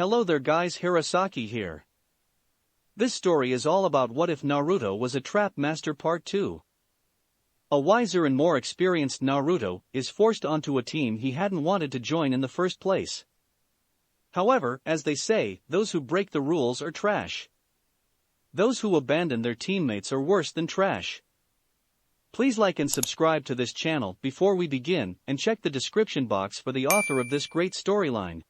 Hello there guys, Hirosaki here. This story is all about what if Naruto was a trap master part 2. A wiser and more experienced Naruto is forced onto a team he hadn't wanted to join in the first place. However, as they say, those who break the rules are trash. Those who abandon their teammates are worse than trash. Please like and subscribe to this channel before we begin, and check the description box for the author of this great storyline.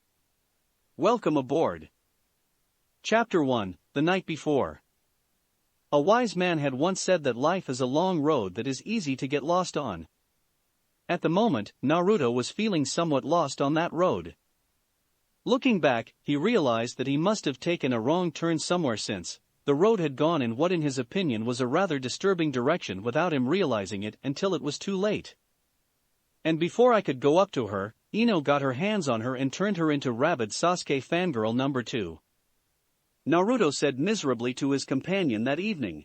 Welcome aboard. Chapter 1, The Night Before. A wise man had once said that life is a long road that is easy to get lost on. At the moment, Naruto was feeling somewhat lost on that road. Looking back, he realized that he must have taken a wrong turn somewhere since the road had gone in what in his opinion was a rather disturbing direction without him realizing it until it was too late. And before I could go up to her, Ino got her hands on her and turned her into rabid Sasuke fangirl number 2. Naruto said miserably to his companion that evening.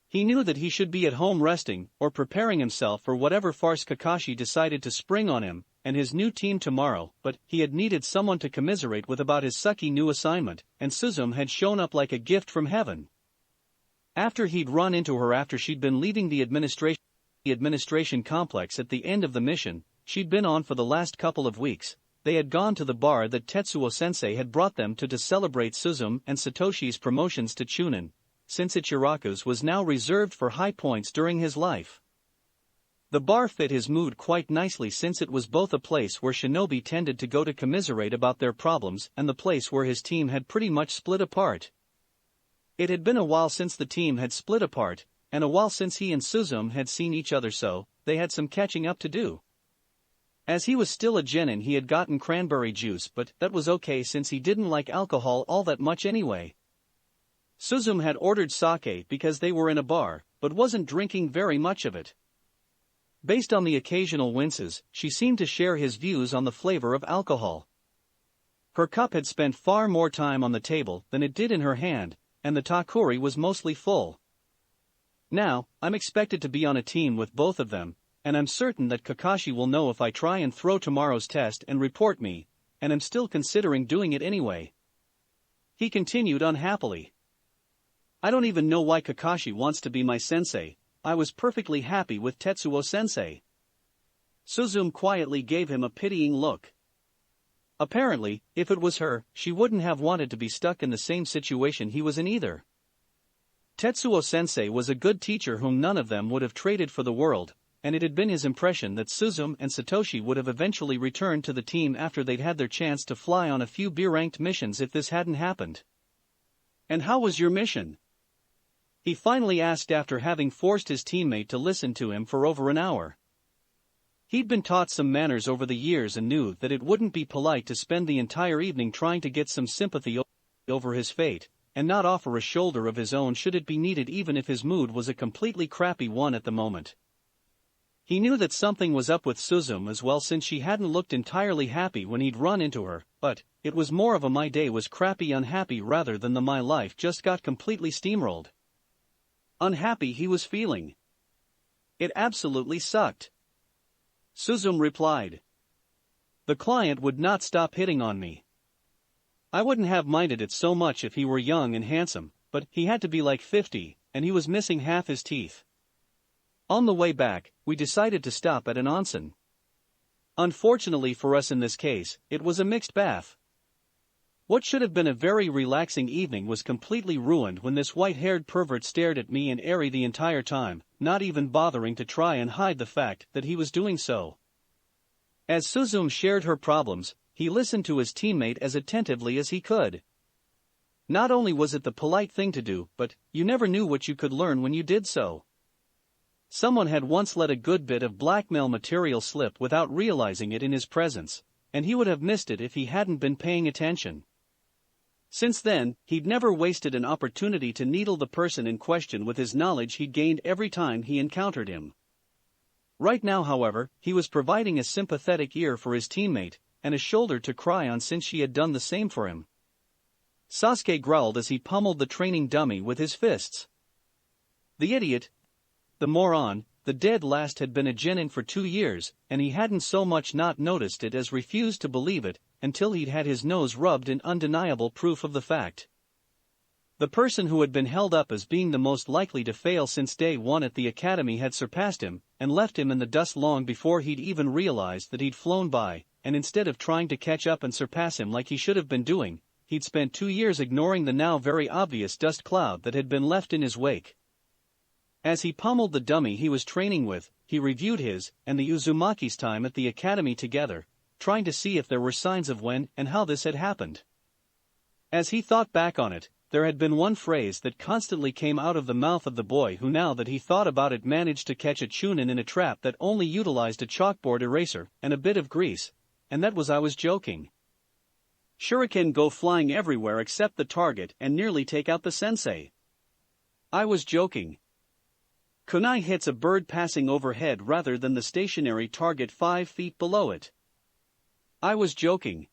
He knew that he should be at home resting, or preparing himself for whatever farce Kakashi decided to spring on him and his new team tomorrow, but he had needed someone to commiserate with about his sucky new assignment, and Suzume had shown up like a gift from heaven. After he'd run into her after she'd been leaving the administration complex at the end of the mission she'd been on for the last couple of weeks, they had gone to the bar that Tetsuo-sensei had brought them to celebrate Suzume and Satoshi's promotions to Chunin, since Ichiraku's was now reserved for high points during his life. The bar fit his mood quite nicely since it was both a place where shinobi tended to go to commiserate about their problems and the place where his team had pretty much split apart. It had been a while since the team had split apart, and a while since he and Suzume had seen each other, so they had some catching up to do. As he was still a genin, he had gotten cranberry juice, but that was okay since he didn't like alcohol all that much anyway. Suzume had ordered sake because they were in a bar, but wasn't drinking very much of it. Based on the occasional winces, she seemed to share his views on the flavor of alcohol. Her cup had spent far more time on the table than it did in her hand, and the takuri was mostly full. Now, I'm expected to be on a team with both of them, and I'm certain that Kakashi will know if I try and throw tomorrow's test and report me, and I'm still considering doing it anyway. He continued unhappily. I don't even know why Kakashi wants to be my sensei. I was perfectly happy with Tetsuo-sensei. Suzume quietly gave him a pitying look. Apparently, if it was her, she wouldn't have wanted to be stuck in the same situation he was in either. Tetsuo-sensei was a good teacher whom none of them would have traded for the world, and it had been his impression that Suzume and Satoshi would have eventually returned to the team after they'd had their chance to fly on a few B-ranked missions if this hadn't happened. And how was your mission? He finally asked after having forced his teammate to listen to him for over an hour. He'd been taught some manners over the years and knew that it wouldn't be polite to spend the entire evening trying to get some sympathy over his fate, and not offer a shoulder of his own should it be needed even if his mood was a completely crappy one at the moment. He knew that something was up with Suzume as well since she hadn't looked entirely happy when he'd run into her, but it was more of a my day was crappy unhappy rather than the my life just got completely steamrolled. Unhappy he was feeling. It absolutely sucked. Suzume replied. The client would not stop hitting on me. I wouldn't have minded it so much if he were young and handsome, but he had to be like 50, and he was missing half his teeth. On the way back, we decided to stop at an onsen. Unfortunately for us in this case, it was a mixed bath. What should have been a very relaxing evening was completely ruined when this white-haired pervert stared at me and Eri the entire time, not even bothering to try and hide the fact that he was doing so. As Suzume shared her problems, he listened to his teammate as attentively as he could. Not only was it the polite thing to do, but you never knew what you could learn when you did so. Someone had once let a good bit of blackmail material slip without realizing it in his presence, and he would have missed it if he hadn't been paying attention. Since then, he'd never wasted an opportunity to needle the person in question with his knowledge he'd gained every time he encountered him. Right now, however, he was providing a sympathetic ear for his teammate, and a shoulder to cry on since she had done the same for him. Sasuke growled as he pummeled the training dummy with his fists. The idiot, the moron, the dead last had been a genin for 2 years, and he hadn't so much not noticed it as refused to believe it, until he'd had his nose rubbed in undeniable proof of the fact. The person who had been held up as being the most likely to fail since day one at the academy had surpassed him, and left him in the dust long before he'd even realized that he'd flown by, and instead of trying to catch up and surpass him like he should have been doing, he'd spent 2 years ignoring the now very obvious dust cloud that had been left in his wake. As he pummeled the dummy he was training with, he reviewed his and the Uzumaki's time at the academy together, trying to see if there were signs of when and how this had happened. As he thought back on it, there had been one phrase that constantly came out of the mouth of the boy who, now that he thought about it, managed to catch a chunin in a trap that only utilized a chalkboard eraser and a bit of grease, and that was "I was joking." Shuriken go flying everywhere except the target and nearly take out the sensei. I was joking. Kunai hits a bird passing overhead rather than the stationary target 5 feet below it. I was joking.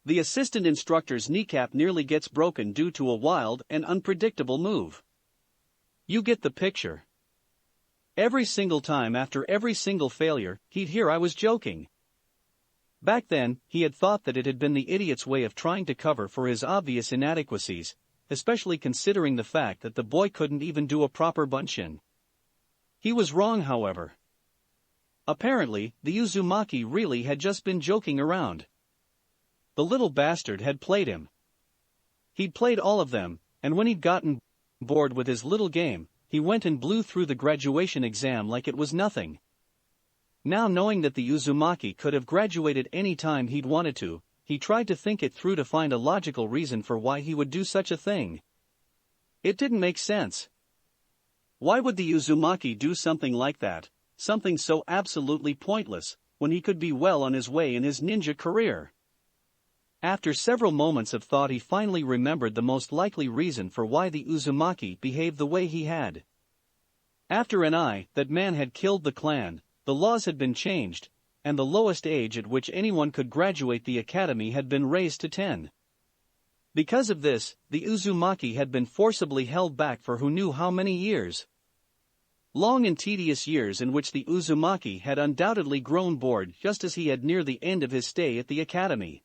The assistant instructor's kneecap nearly gets broken due to a wild and unpredictable move. You get the picture. Every single time after every single failure, he'd hear "I was joking." Back then, he had thought that it had been the idiot's way of trying to cover for his obvious inadequacies, especially considering the fact that the boy couldn't even do a proper bunshin. He was wrong, however. Apparently, the Uzumaki really had just been joking around. The little bastard had played him. He'd played all of them, and when he'd gotten bored with his little game, he went and blew through the graduation exam like it was nothing. Now, knowing that the Uzumaki could have graduated any time he'd wanted to, he tried to think it through to find a logical reason for why he would do such a thing. It didn't make sense. Why would the Uzumaki do something like that, something so absolutely pointless, when he could be well on his way in his ninja career? After several moments of thought, he finally remembered the most likely reason for why the Uzumaki behaved the way he had. After that man had killed the clan, the laws had been changed, and the lowest age at which anyone could graduate the academy had been raised to 10. Because of this, the Uzumaki had been forcibly held back for who knew how many years. Long and tedious years in which the Uzumaki had undoubtedly grown bored just as he had near the end of his stay at the academy.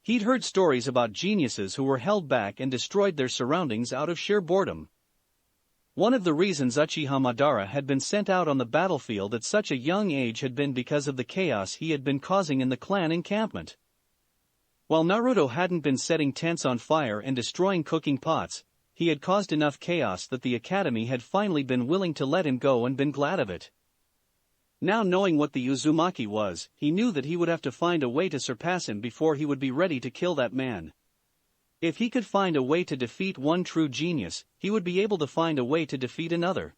He'd heard stories about geniuses who were held back and destroyed their surroundings out of sheer boredom. One of the reasons Uchiha Madara had been sent out on the battlefield at such a young age had been because of the chaos he had been causing in the clan encampment. While Naruto hadn't been setting tents on fire and destroying cooking pots, he had caused enough chaos that the academy had finally been willing to let him go and been glad of it. Now, knowing what the Uzumaki was, he knew that he would have to find a way to surpass him before he would be ready to kill that man. If he could find a way to defeat one true genius, he would be able to find a way to defeat another.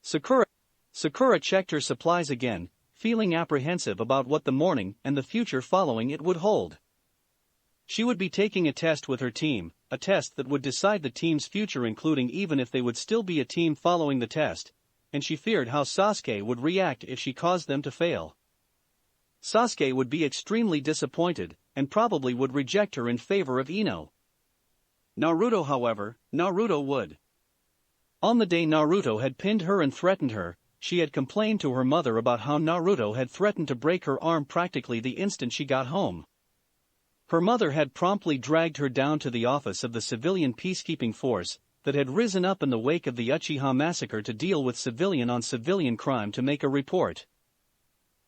Sakura checked her supplies again, feeling apprehensive about what the morning and the future following it would hold. She would be taking a test with her team, a test that would decide the team's future, including even if they would still be a team following the test, and she feared how Sasuke would react if she caused them to fail. Sasuke would be extremely disappointed, and probably would reject her in favor of Ino. Naruto, however, Naruto would. On the day Naruto had pinned her and threatened her, she had complained to her mother about how Naruto had threatened to break her arm practically the instant she got home. Her mother had promptly dragged her down to the office of the civilian peacekeeping force that had risen up in the wake of the Uchiha massacre to deal with civilian-on-civilian crime to make a report.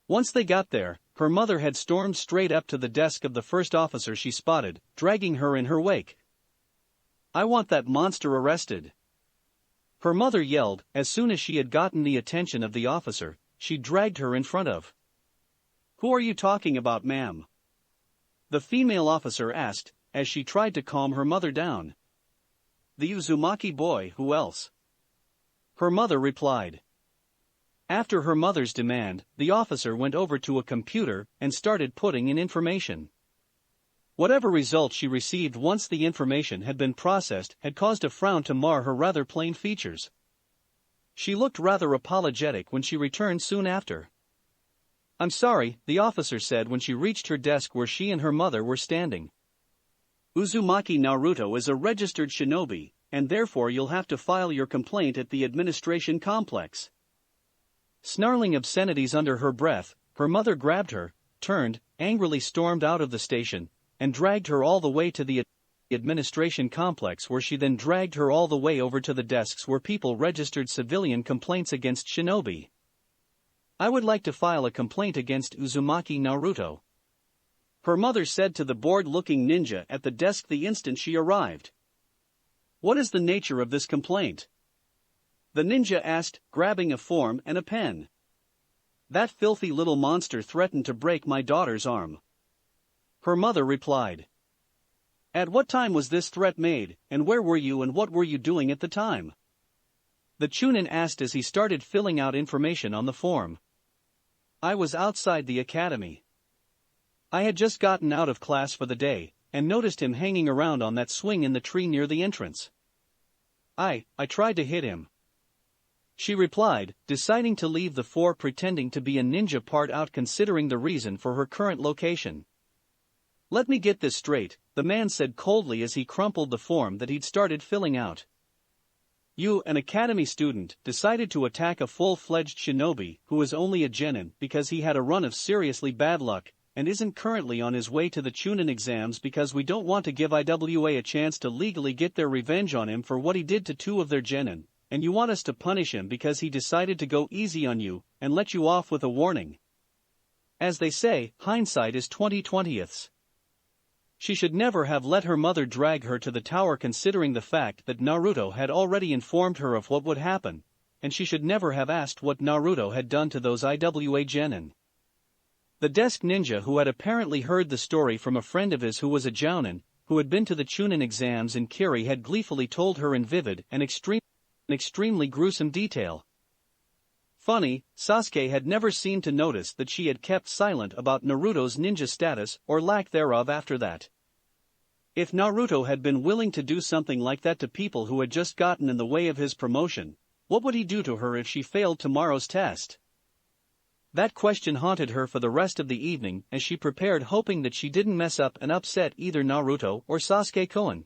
Once they got there, her mother had stormed straight up to the desk of the first officer she spotted, dragging her in her wake. "I want that monster arrested!" Her mother yelled. As soon as she had gotten the attention of the officer, she dragged her in front of. "Who are you talking about, ma'am?" the female officer asked, as she tried to calm her mother down. "The Uzumaki boy, who else?" her mother replied. After her mother's demand, the officer went over to a computer and started putting in information. Whatever result she received once the information had been processed had caused a frown to mar her rather plain features. She looked rather apologetic when she returned soon after. "I'm sorry," the officer said when she reached her desk where she and her mother were standing. "Uzumaki Naruto is a registered shinobi, and therefore you'll have to file your complaint at the administration complex." Snarling obscenities under her breath, her mother grabbed her, turned, angrily stormed out of the station, and dragged her all the way to the administration complex, where she then dragged her all the way over to the desks where people registered civilian complaints against Shinobi. "I would like to file a complaint against Uzumaki Naruto," her mother said to the bored-looking ninja at the desk the instant she arrived. "What is the nature of this complaint?" the ninja asked, grabbing a form and a pen. "That filthy little monster threatened to break my daughter's arm," her mother replied. "At what time was this threat made, and where were you and what were you doing at the time?" the Chunin asked as he started filling out information on the form. "I was outside the academy. I had just gotten out of class for the day, and noticed him hanging around on that swing in the tree near the entrance. I tried to hit him," she replied, deciding to leave the floor pretending to be a ninja part out considering the reason for her current location. "Let me get this straight," the man said coldly as he crumpled the form that he'd started filling out. "You, an academy student, decided to attack a full-fledged shinobi who is only a genin because he had a run of seriously bad luck, and isn't currently on his way to the Chunin exams because we don't want to give IWA a chance to legally get their revenge on him for what he did to two of their genin, and you want us to punish him because he decided to go easy on you and let you off with a warning. As they say, hindsight is 20/20ths. She should never have let her mother drag her to the tower considering the fact that Naruto had already informed her of what would happen, and she should never have asked what Naruto had done to those IWA genin." The desk ninja, who had apparently heard the story from a friend of his who was a jounin, who had been to the Chunin exams in Kiri, had gleefully told her in vivid and extremely gruesome detail. Funny, Sasuke had never seemed to notice that she had kept silent about Naruto's ninja status or lack thereof after that. If Naruto had been willing to do something like that to people who had just gotten in the way of his promotion, what would he do to her if she failed tomorrow's test? That question haunted her for the rest of the evening as she prepared, hoping that she didn't mess up and upset either Naruto or Sasuke-kun.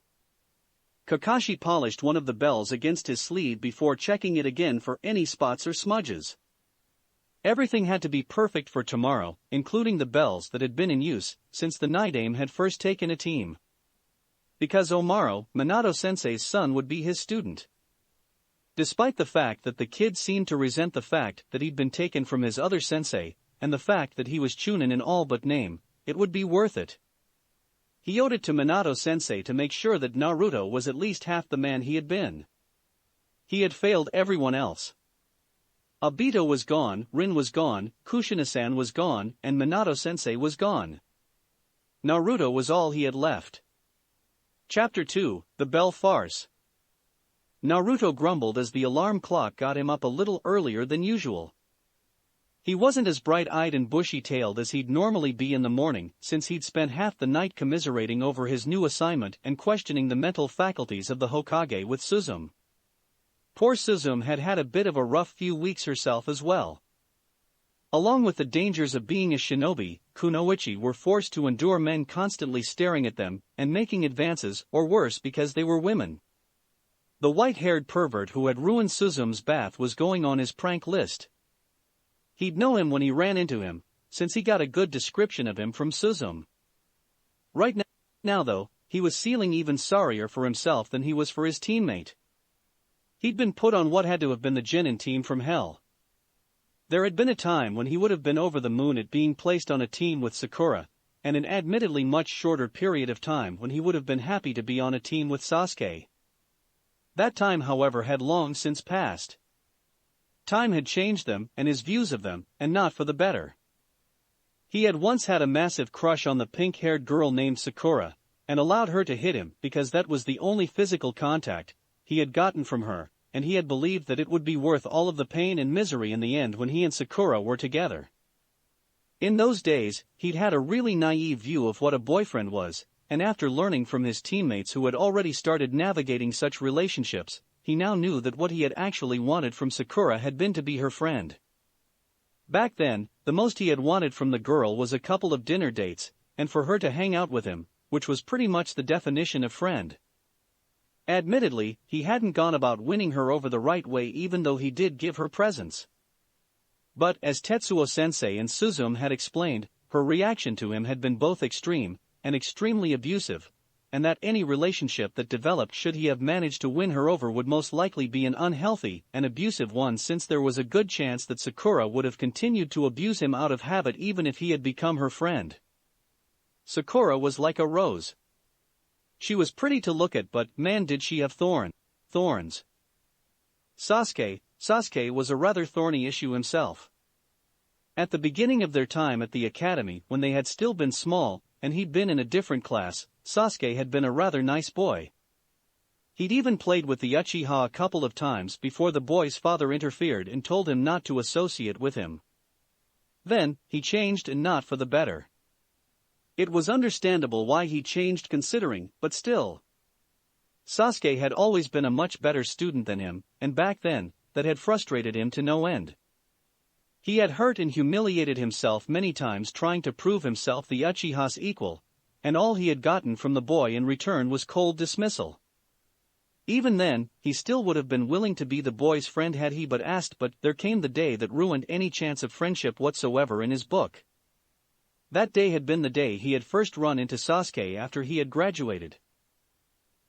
Kakashi polished one of the bells against his sleeve before checking it again for any spots or smudges. Everything had to be perfect for tomorrow, including the bells that had been in use since the night aim had first taken a team. Because Omaro, Minato-sensei's son, would be his student. Despite the fact that the kid seemed to resent the fact that he'd been taken from his other sensei, and the fact that he was Chunin in all but name, it would be worth it. He owed it to Minato-sensei to make sure that Naruto was at least half the man he had been. He had failed everyone else. Obito was gone, Rin was gone, Kushina-san was gone, and Minato-sensei was gone. Naruto was all he had left. Chapter 2, The Bell Farce. Naruto grumbled as the alarm clock got him up a little earlier than usual. He wasn't as bright-eyed and bushy-tailed as he'd normally be in the morning, since he'd spent half the night commiserating over his new assignment and questioning the mental faculties of the Hokage with Suzume. Poor Suzume had had a bit of a rough few weeks herself as well. Along with the dangers of being a shinobi, kunoichi were forced to endure men constantly staring at them and making advances, or worse because they were women. The white-haired pervert who had ruined Suzume's bath was going on his prank list. He'd know him when he ran into him, since he got a good description of him from Suzume. Right now though, he was feeling even sorrier for himself than he was for his teammate. He'd been put on what had to have been the genin team from hell. There had been a time when he would have been over the moon at being placed on a team with Sakura, and an admittedly much shorter period of time when he would have been happy to be on a team with Sasuke. That time, however, had long since passed. Time had changed them and his views of them, and not for the better. He had once had a massive crush on the pink-haired girl named Sakura, and allowed her to hit him because that was the only physical contact he had gotten from her, and he had believed that it would be worth all of the pain and misery in the end when he and Sakura were together. In those days, he'd had a really naive view of what a boyfriend was, and after learning from his teammates who had already started navigating such relationships, he now knew that what he had actually wanted from Sakura had been to be her friend. Back then, the most he had wanted from the girl was a couple of dinner dates, and for her to hang out with him, which was pretty much the definition of friend. Admittedly, he hadn't gone about winning her over the right way, even though he did give her presents. But, as Tetsuo-sensei and Suzume had explained, her reaction to him had been both extreme and extremely abusive, and that any relationship that developed should he have managed to win her over would most likely be an unhealthy and abusive one, since there was a good chance that Sakura would have continued to abuse him out of habit even if he had become her friend. Sakura was like a rose. She was pretty to look at, but man, did she have thorns. Sasuke was a rather thorny issue himself. At the beginning of their time at the academy, when they had still been small, and he'd been in a different class, Sasuke had been a rather nice boy. He'd even played with the Uchiha a couple of times before the boy's father interfered and told him not to associate with him. Then, he changed, and not for the better. It was understandable why he changed considering, but still. Sasuke had always been a much better student than him, and back then, that had frustrated him to no end. He had hurt and humiliated himself many times trying to prove himself the Uchiha's equal, and all he had gotten from the boy in return was cold dismissal. Even then, he still would have been willing to be the boy's friend had he but asked, but there came the day that ruined any chance of friendship whatsoever in his book. That day had been the day he had first run into Sasuke after he had graduated.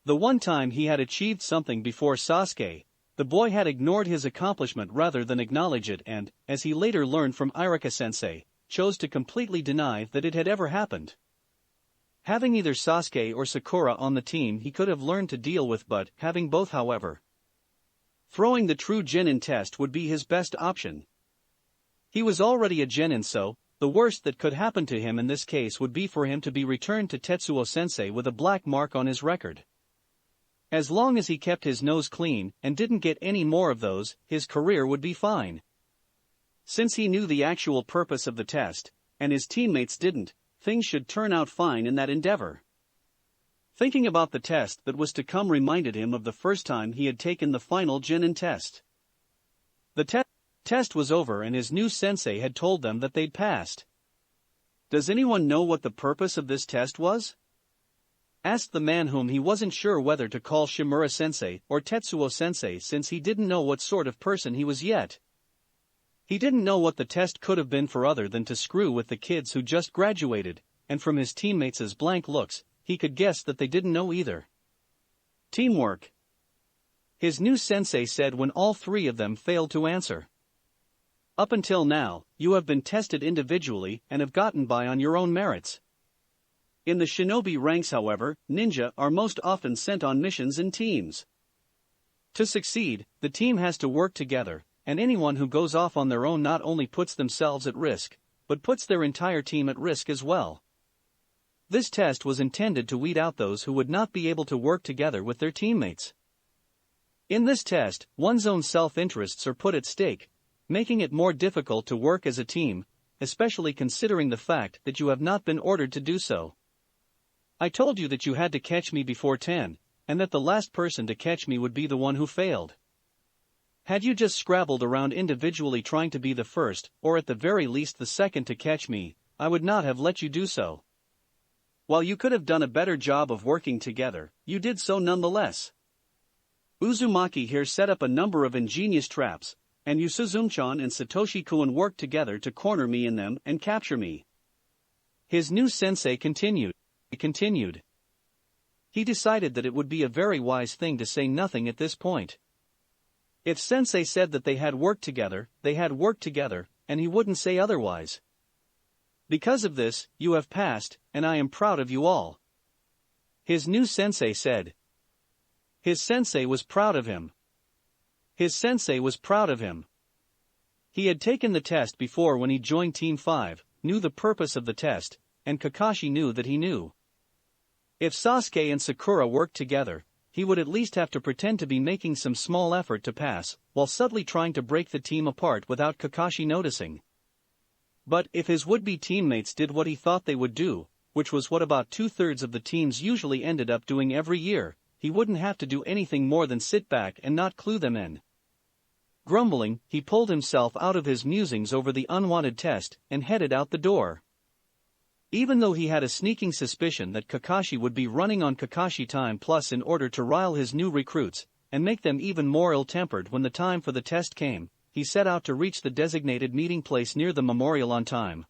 The one time he had achieved something before Sasuke, the boy had ignored his accomplishment rather than acknowledge it and, as he later learned from Iruka-sensei, chose to completely deny that it had ever happened. Having either Sasuke or Sakura on the team he could have learned to deal with, but having both, however, throwing the true genin test would be his best option. He was already a genin, so the worst that could happen to him in this case would be for him to be returned to Tetsuo-sensei with a black mark on his record. As long as he kept his nose clean and didn't get any more of those, his career would be fine. Since he knew the actual purpose of the test, and his teammates didn't, things should turn out fine in that endeavor. Thinking about the test that was to come reminded him of the first time he had taken the final genin test. The test was over and his new sensei had told them that they'd passed. Does anyone know what the purpose of this test was? Asked the man whom he wasn't sure whether to call Shimura-sensei or Tetsuo-sensei, since he didn't know what sort of person he was yet. He didn't know what the test could have been for other than to screw with the kids who just graduated, and from his teammates' blank looks, he could guess that they didn't know either. Teamwork, his new sensei said when all three of them failed to answer. Up until now, you have been tested individually and have gotten by on your own merits. In the shinobi ranks, however, ninja are most often sent on missions in teams. To succeed, the team has to work together, and anyone who goes off on their own not only puts themselves at risk, but puts their entire team at risk as well. This test was intended to weed out those who would not be able to work together with their teammates. In this test, one's own self-interests are put at stake, making it more difficult to work as a team, especially considering the fact that you have not been ordered to do so. I told you that you had to catch me before 10, and that the last person to catch me would be the one who failed. Had you just scrabbled around individually trying to be the first, or at the very least the second to catch me, I would not have let you do so. While you could have done a better job of working together, you did so nonetheless. Uzumaki here set up a number of ingenious traps, and Yusuzumchan and Satoshi-kun worked together to corner me in them and capture me. His new sensei continued. He decided that it would be a very wise thing to say nothing at this point. If sensei said that they had worked together, and he wouldn't say otherwise. Because of this, you have passed, and I am proud of you all. His new sensei said. His sensei was proud of him. He had taken the test before when he joined Team 5, knew the purpose of the test, and Kakashi knew that he knew. If Sasuke and Sakura worked together, he would at least have to pretend to be making some small effort to pass, while subtly trying to break the team apart without Kakashi noticing. But if his would-be teammates did what he thought they would do, which was what about 2/3 of the teams usually ended up doing every year, he wouldn't have to do anything more than sit back and not clue them in. Grumbling, he pulled himself out of his musings over the unwanted test and headed out the door. Even though he had a sneaking suspicion that Kakashi would be running on Kakashi Time Plus in order to rile his new recruits, and make them even more ill-tempered when the time for the test came, he set out to reach the designated meeting place near the memorial on time.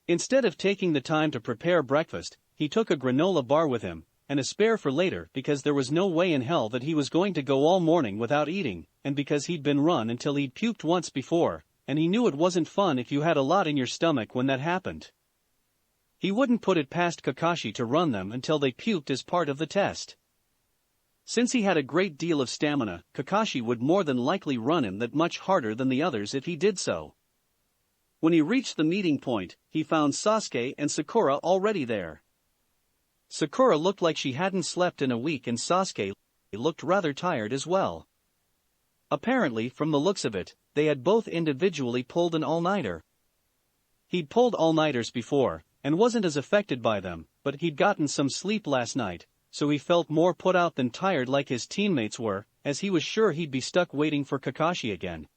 Instead of taking the time to prepare breakfast, he took a granola bar with him, and a spare for later because there was no way in hell that he was going to go all morning without eating, and because he'd been run until he'd puked once before, and he knew it wasn't fun if you had a lot in your stomach when that happened. He wouldn't put it past Kakashi to run them until they puked as part of the test. Since he had a great deal of stamina, Kakashi would more than likely run him that much harder than the others if he did so. When he reached the meeting point, he found Sasuke and Sakura already there. Sakura looked like she hadn't slept in a week and Sasuke looked rather tired as well. Apparently, from the looks of it, they had both individually pulled an all-nighter. He'd pulled all-nighters before, and wasn't as affected by them, but he'd gotten some sleep last night, so he felt more put out than tired like his teammates were, as he was sure he'd be stuck waiting for Kakashi again.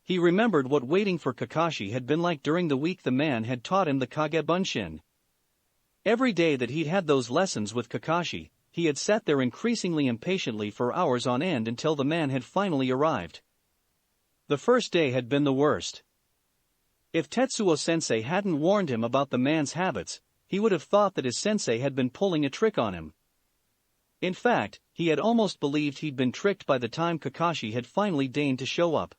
He remembered what waiting for Kakashi had been like during the week the man had taught him the Kage Bunshin. Every day that he'd had those lessons with Kakashi, he had sat there increasingly impatiently for hours on end until the man had finally arrived. The first day had been the worst. If Tetsuo-sensei hadn't warned him about the man's habits, he would have thought that his sensei had been pulling a trick on him. In fact, he had almost believed he'd been tricked by the time Kakashi had finally deigned to show up.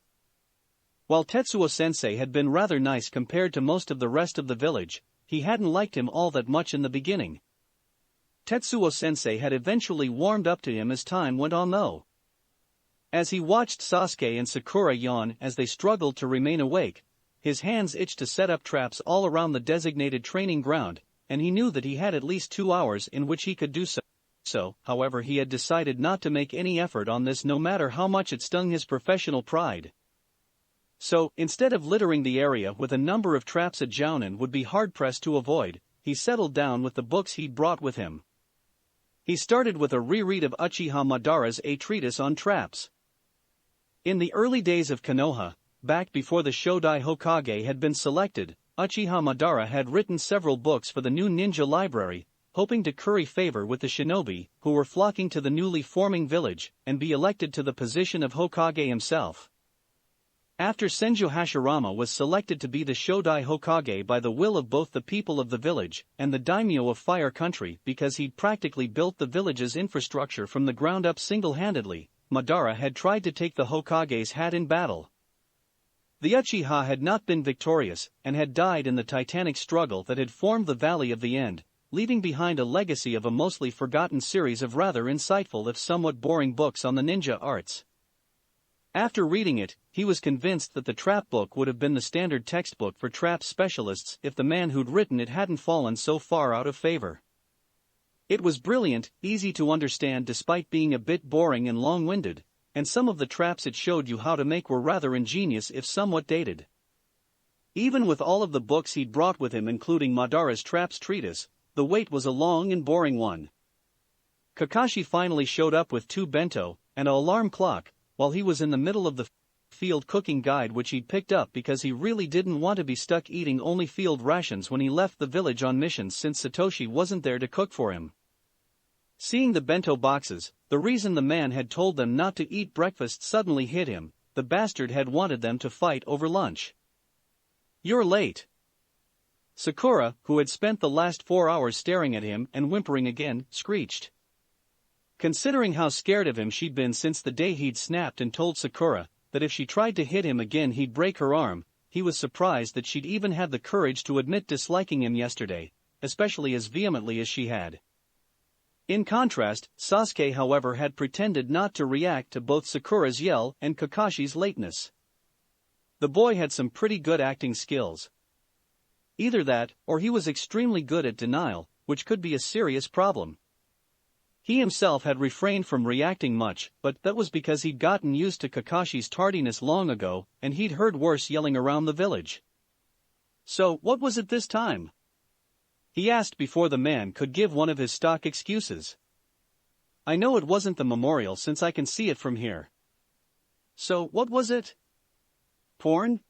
While Tetsuo-sensei had been rather nice compared to most of the rest of the village, he hadn't liked him all that much in the beginning. Tetsuo-sensei had eventually warmed up to him as time went on though. As he watched Sasuke and Sakura yawn as they struggled to remain awake, his hands itched to set up traps all around the designated training ground, and he knew that he had at least 2 hours in which he could do so. However, he had decided not to make any effort on this no matter how much it stung his professional pride. So, instead of littering the area with a number of traps a jounin would be hard-pressed to avoid, he settled down with the books he'd brought with him. He started with a reread of Uchiha Madara's A Treatise on Traps. In the early days of Konoha, back before the Shodai Hokage had been selected, Uchiha Madara had written several books for the new ninja library, hoping to curry favor with the shinobi, who were flocking to the newly forming village, and be elected to the position of Hokage himself. After Senju Hashirama was selected to be the Shodai Hokage by the will of both the people of the village and the daimyo of Fire Country because he'd practically built the village's infrastructure from the ground up single-handedly, Madara had tried to take the Hokage's hat in battle. The Uchiha had not been victorious and had died in the titanic struggle that had formed the Valley of the End, leaving behind a legacy of a mostly forgotten series of rather insightful if somewhat boring books on the ninja arts. After reading it, he was convinced that the trap book would have been the standard textbook for trap specialists if the man who'd written it hadn't fallen so far out of favor. It was brilliant, easy to understand despite being a bit boring and long-winded, and some of the traps it showed you how to make were rather ingenious if somewhat dated. Even with all of the books he'd brought with him including Madara's Traps Treatise, the wait was a long and boring one. Kakashi finally showed up with 2 bento and an alarm clock, while he was in the middle of the field cooking guide which he'd picked up because he really didn't want to be stuck eating only field rations when he left the village on missions since Satoshi wasn't there to cook for him. Seeing the bento boxes, the reason the man had told them not to eat breakfast suddenly hit him. The bastard had wanted them to fight over lunch. "You're late." Sakura, who had spent the last 4 hours staring at him and whimpering again, screeched. Considering how scared of him she'd been since the day he'd snapped and told Sakura that if she tried to hit him again he'd break her arm, he was surprised that she'd even had the courage to admit disliking him yesterday, especially as vehemently as she had. In contrast, Sasuke however had pretended not to react to both Sakura's yell and Kakashi's lateness. The boy had some pretty good acting skills. Either that, or he was extremely good at denial, which could be a serious problem. He himself had refrained from reacting much, but that was because he'd gotten used to Kakashi's tardiness long ago, and he'd heard worse yelling around the village. "So, what was it this time?" he asked before the man could give one of his stock excuses. "I know it wasn't the memorial since I can see it from here." "So, what was it? Porn?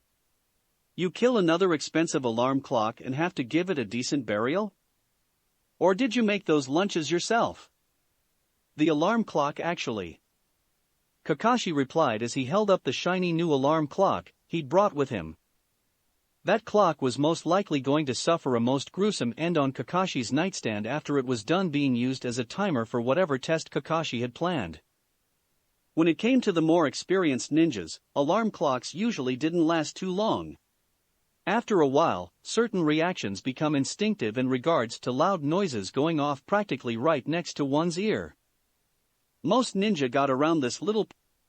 You kill another expensive alarm clock and have to give it a decent burial? Or did you make those lunches yourself?" "The alarm clock actually," Kakashi replied as he held up the shiny new alarm clock he'd brought with him. That clock was most likely going to suffer a most gruesome end on Kakashi's nightstand after it was done being used as a timer for whatever test Kakashi had planned. When it came to the more experienced ninjas, alarm clocks usually didn't last too long. After a while, certain reactions become instinctive in regards to loud noises going off practically right next to one's ear. Most ninja got around this little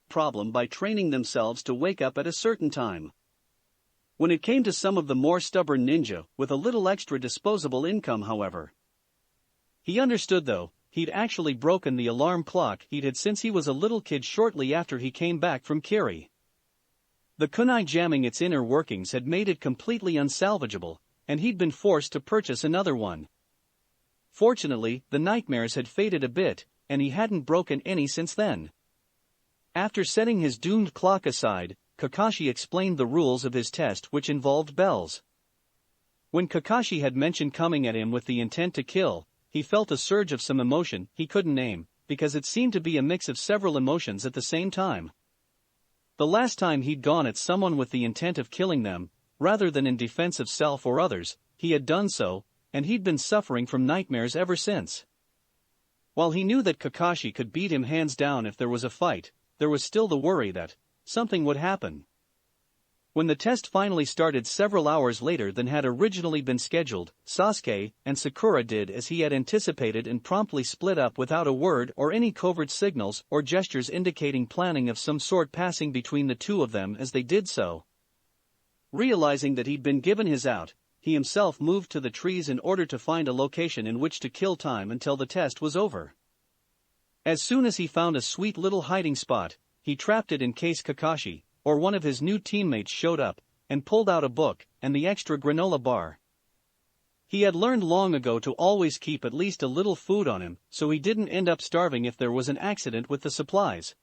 problem by training themselves to wake up at a certain time. When it came to some of the more stubborn ninja, with a little extra disposable income however, he understood though, he'd actually broken the alarm clock he'd had since he was a little kid shortly after he came back from Kiri. The kunai jamming its inner workings had made it completely unsalvageable, and he'd been forced to purchase another one. Fortunately, the nightmares had faded a bit, and he hadn't broken any since then. After setting his doomed clock aside, Kakashi explained the rules of his test which involved bells. When Kakashi had mentioned coming at him with the intent to kill, he felt a surge of some emotion he couldn't name, because it seemed to be a mix of several emotions at the same time. The last time he'd gone at someone with the intent of killing them, rather than in defense of self or others, he had done so, and he'd been suffering from nightmares ever since. While he knew that Kakashi could beat him hands down if there was a fight, there was still the worry that something would happen. When the test finally started several hours later than had originally been scheduled, Sasuke and Sakura did as he had anticipated and promptly split up without a word or any covert signals or gestures indicating planning of some sort passing between the two of them as they did so. Realizing that he'd been given his out, he himself moved to the trees in order to find a location in which to kill time until the test was over. As soon as he found a sweet little hiding spot, he trapped it in case Kakashi, or one of his new teammates showed up, and pulled out a book and the extra granola bar. He had learned long ago to always keep at least a little food on him so he didn't end up starving if there was an accident with the supplies.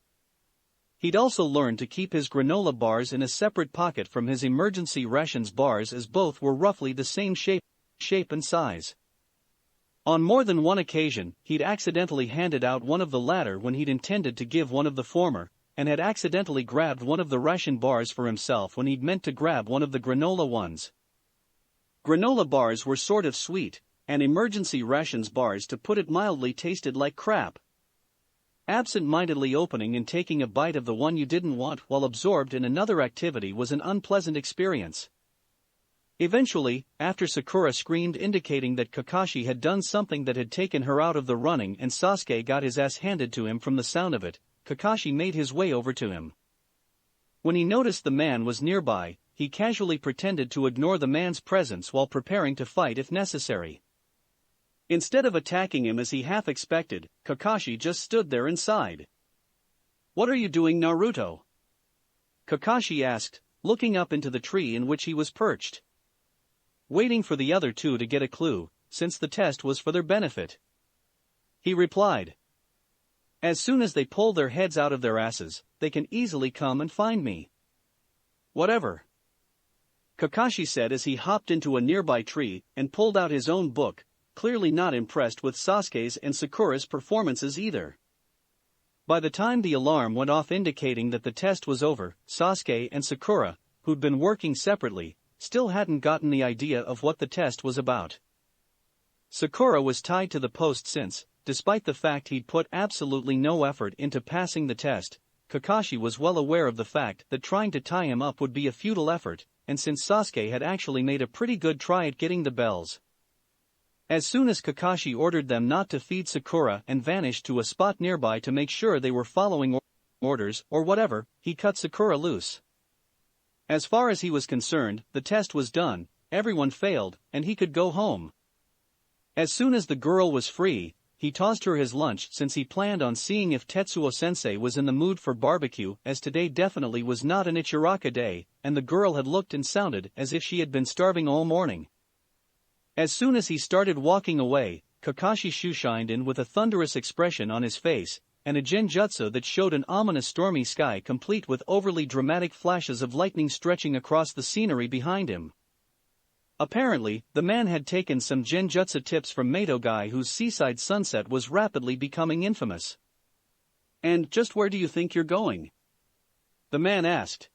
He'd also learned to keep his granola bars in a separate pocket from his emergency rations bars as both were roughly the same shape and size. On more than one occasion, he'd accidentally handed out one of the latter when he'd intended to give one of the former, and had accidentally grabbed one of the ration bars for himself when he'd meant to grab one of the granola ones. Granola bars were sort of sweet, and emergency rations bars, to put it mildly, tasted like crap. Absent-mindedly opening and taking a bite of the one you didn't want while absorbed in another activity was an unpleasant experience. Eventually, after Sakura screamed indicating that Kakashi had done something that had taken her out of the running and Sasuke got his ass handed to him from the sound of it, Kakashi made his way over to him. When he noticed the man was nearby, he casually pretended to ignore the man's presence while preparing to fight if necessary. Instead of attacking him as he half expected, Kakashi just stood there inside. "What are you doing, Naruto?" Kakashi asked, looking up into the tree in which he was perched. Waiting for the other two to get a clue, since the test was for their benefit. He replied, "As soon as they pull their heads out of their asses, they can easily come and find me." "Whatever," Kakashi said as he hopped into a nearby tree and pulled out his own book, clearly not impressed with Sasuke's and Sakura's performances either. By the time the alarm went off indicating that the test was over, Sasuke and Sakura, who'd been working separately, still hadn't gotten the idea of what the test was about. Sakura was tied to the post since, despite the fact he'd put absolutely no effort into passing the test, Kakashi was well aware of the fact that trying to tie him up would be a futile effort, and since Sasuke had actually made a pretty good try at getting the bells. As soon as Kakashi ordered them not to feed Sakura and vanished to a spot nearby to make sure they were following orders or whatever, he cut Sakura loose. As far as he was concerned, the test was done, everyone failed, and he could go home. As soon as the girl was free, he tossed her his lunch since he planned on seeing if Tetsuo-sensei was in the mood for barbecue, as today definitely was not an Ichiraka day, and the girl had looked and sounded as if she had been starving all morning. As soon as he started walking away, Kakashi shoeshined in with a thunderous expression on his face, and a genjutsu that showed an ominous stormy sky complete with overly dramatic flashes of lightning stretching across the scenery behind him. Apparently, the man had taken some genjutsu tips from Mato Guy, whose seaside sunset was rapidly becoming infamous. "And just where do you think you're going?" the man asked.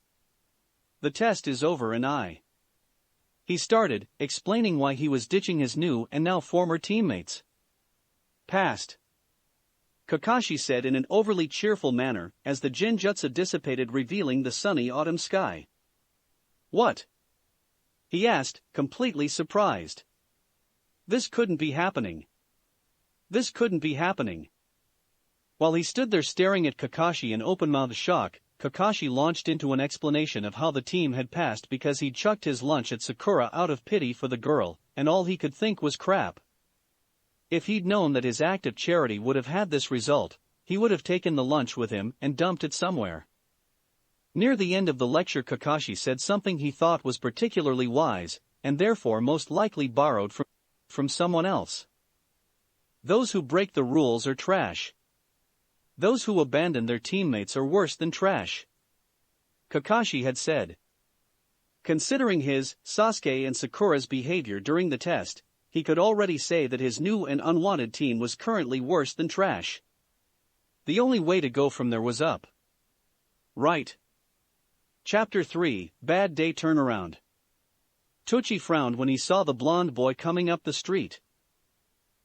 "The test is over and He started, explaining why he was ditching his new and now former teammates. Past. Kakashi said in an overly cheerful manner as the genjutsu dissipated, revealing the sunny autumn sky. What? He asked, completely surprised. This couldn't be happening. This couldn't be happening. While he stood there staring at Kakashi in open-mouthed shock, Kakashi launched into an explanation of how the team had passed because he'd chucked his lunch at Sakura out of pity for the girl, and all he could think was crap. If he'd known that his act of charity would have had this result, he would have taken the lunch with him and dumped it somewhere. Near the end of the lecture, Kakashi said something he thought was particularly wise, and therefore most likely borrowed from someone else. Those who break the rules are trash. Those who abandon their teammates are worse than trash. Kakashi had said. Considering his, Sasuke and Sakura's behavior during the test, he could already say that his new and unwanted team was currently worse than trash. The only way to go from there was up. Right. Chapter 3, Bad Day Turnaround. Tochi frowned when he saw the blonde boy coming up the street.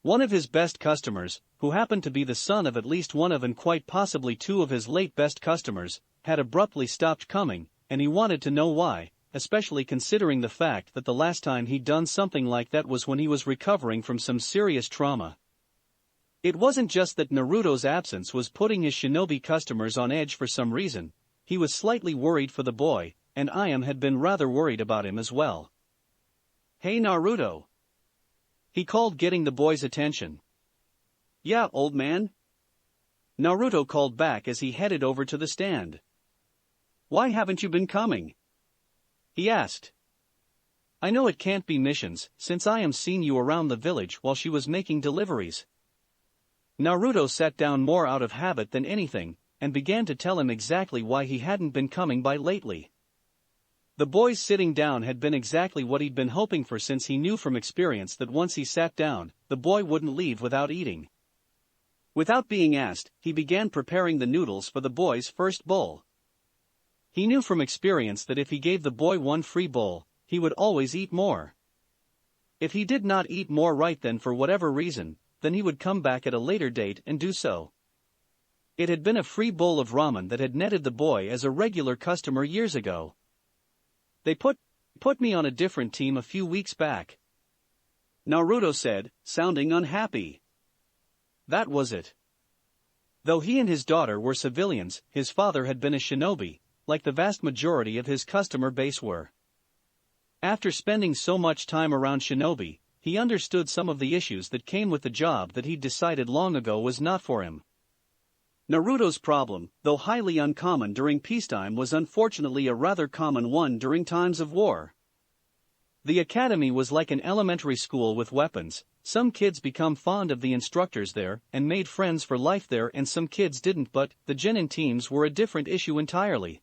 One of his best customers, who happened to be the son of at least one of and quite possibly two of his late best customers, had abruptly stopped coming, and he wanted to know why, especially considering the fact that the last time he'd done something like that was when he was recovering from some serious trauma. It wasn't just that Naruto's absence was putting his shinobi customers on edge for some reason. He was slightly worried for the boy, and Ayam had been rather worried about him as well. "Hey Naruto," he called, getting the boy's attention. "Yeah, old man?" Naruto called back as he headed over to the stand. "Why haven't you been coming?" he asked. "I know it can't be missions, since Ayam seen you around the village while she was making deliveries." Naruto sat down more out of habit than anything, and began to tell him exactly why he hadn't been coming by lately. The boy's sitting down had been exactly what he'd been hoping for, since he knew from experience that once he sat down, the boy wouldn't leave without eating. Without being asked, he began preparing the noodles for the boy's first bowl. He knew from experience that if he gave the boy one free bowl, he would always eat more. If he did not eat more right then for whatever reason, then he would come back at a later date and do so. It had been a free bowl of ramen that had netted the boy as a regular customer years ago. "They put me on a different team a few weeks back," Naruto said, sounding unhappy. That was it. Though he and his daughter were civilians, his father had been a shinobi, like the vast majority of his customer base were. After spending so much time around shinobi, he understood some of the issues that came with the job that he'd decided long ago was not for him. Naruto's problem, though highly uncommon during peacetime, was unfortunately a rather common one during times of war. The academy was like an elementary school with weapons. Some kids become fond of the instructors there and made friends for life there, and some kids didn't, but the genin teams were a different issue entirely.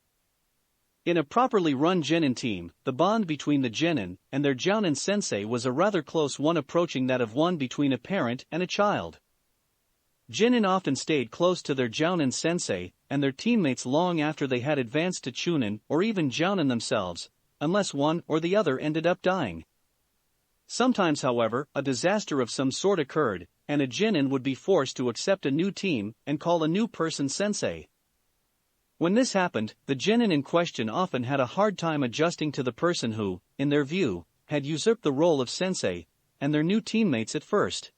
In a properly run genin team, the bond between the genin and their jounin sensei was a rather close one, approaching that of one between a parent and a child. Genin often stayed close to their jounin sensei and their teammates long after they had advanced to chunin or even jounin themselves, unless one or the other ended up dying. Sometimes, however, a disaster of some sort occurred, and a genin would be forced to accept a new team and call a new person sensei. When this happened, the genin in question often had a hard time adjusting to the person who, in their view, had usurped the role of sensei, and their new teammates at first.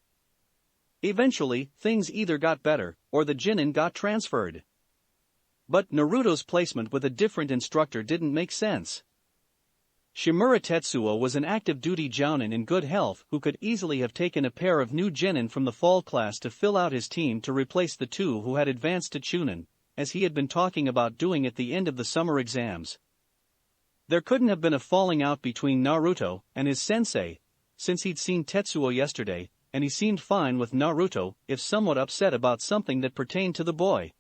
Eventually, things either got better, or the genin got transferred. But Naruto's placement with a different instructor didn't make sense. Shimura Tetsuo was an active-duty jounin in good health who could easily have taken a pair of new genin from the fall class to fill out his team to replace the two who had advanced to chunin, as he had been talking about doing at the end of the summer exams. There couldn't have been a falling out between Naruto and his sensei, since he'd seen Tetsuo yesterday, and he seemed fine with Naruto, if somewhat upset about something that pertained to the boy.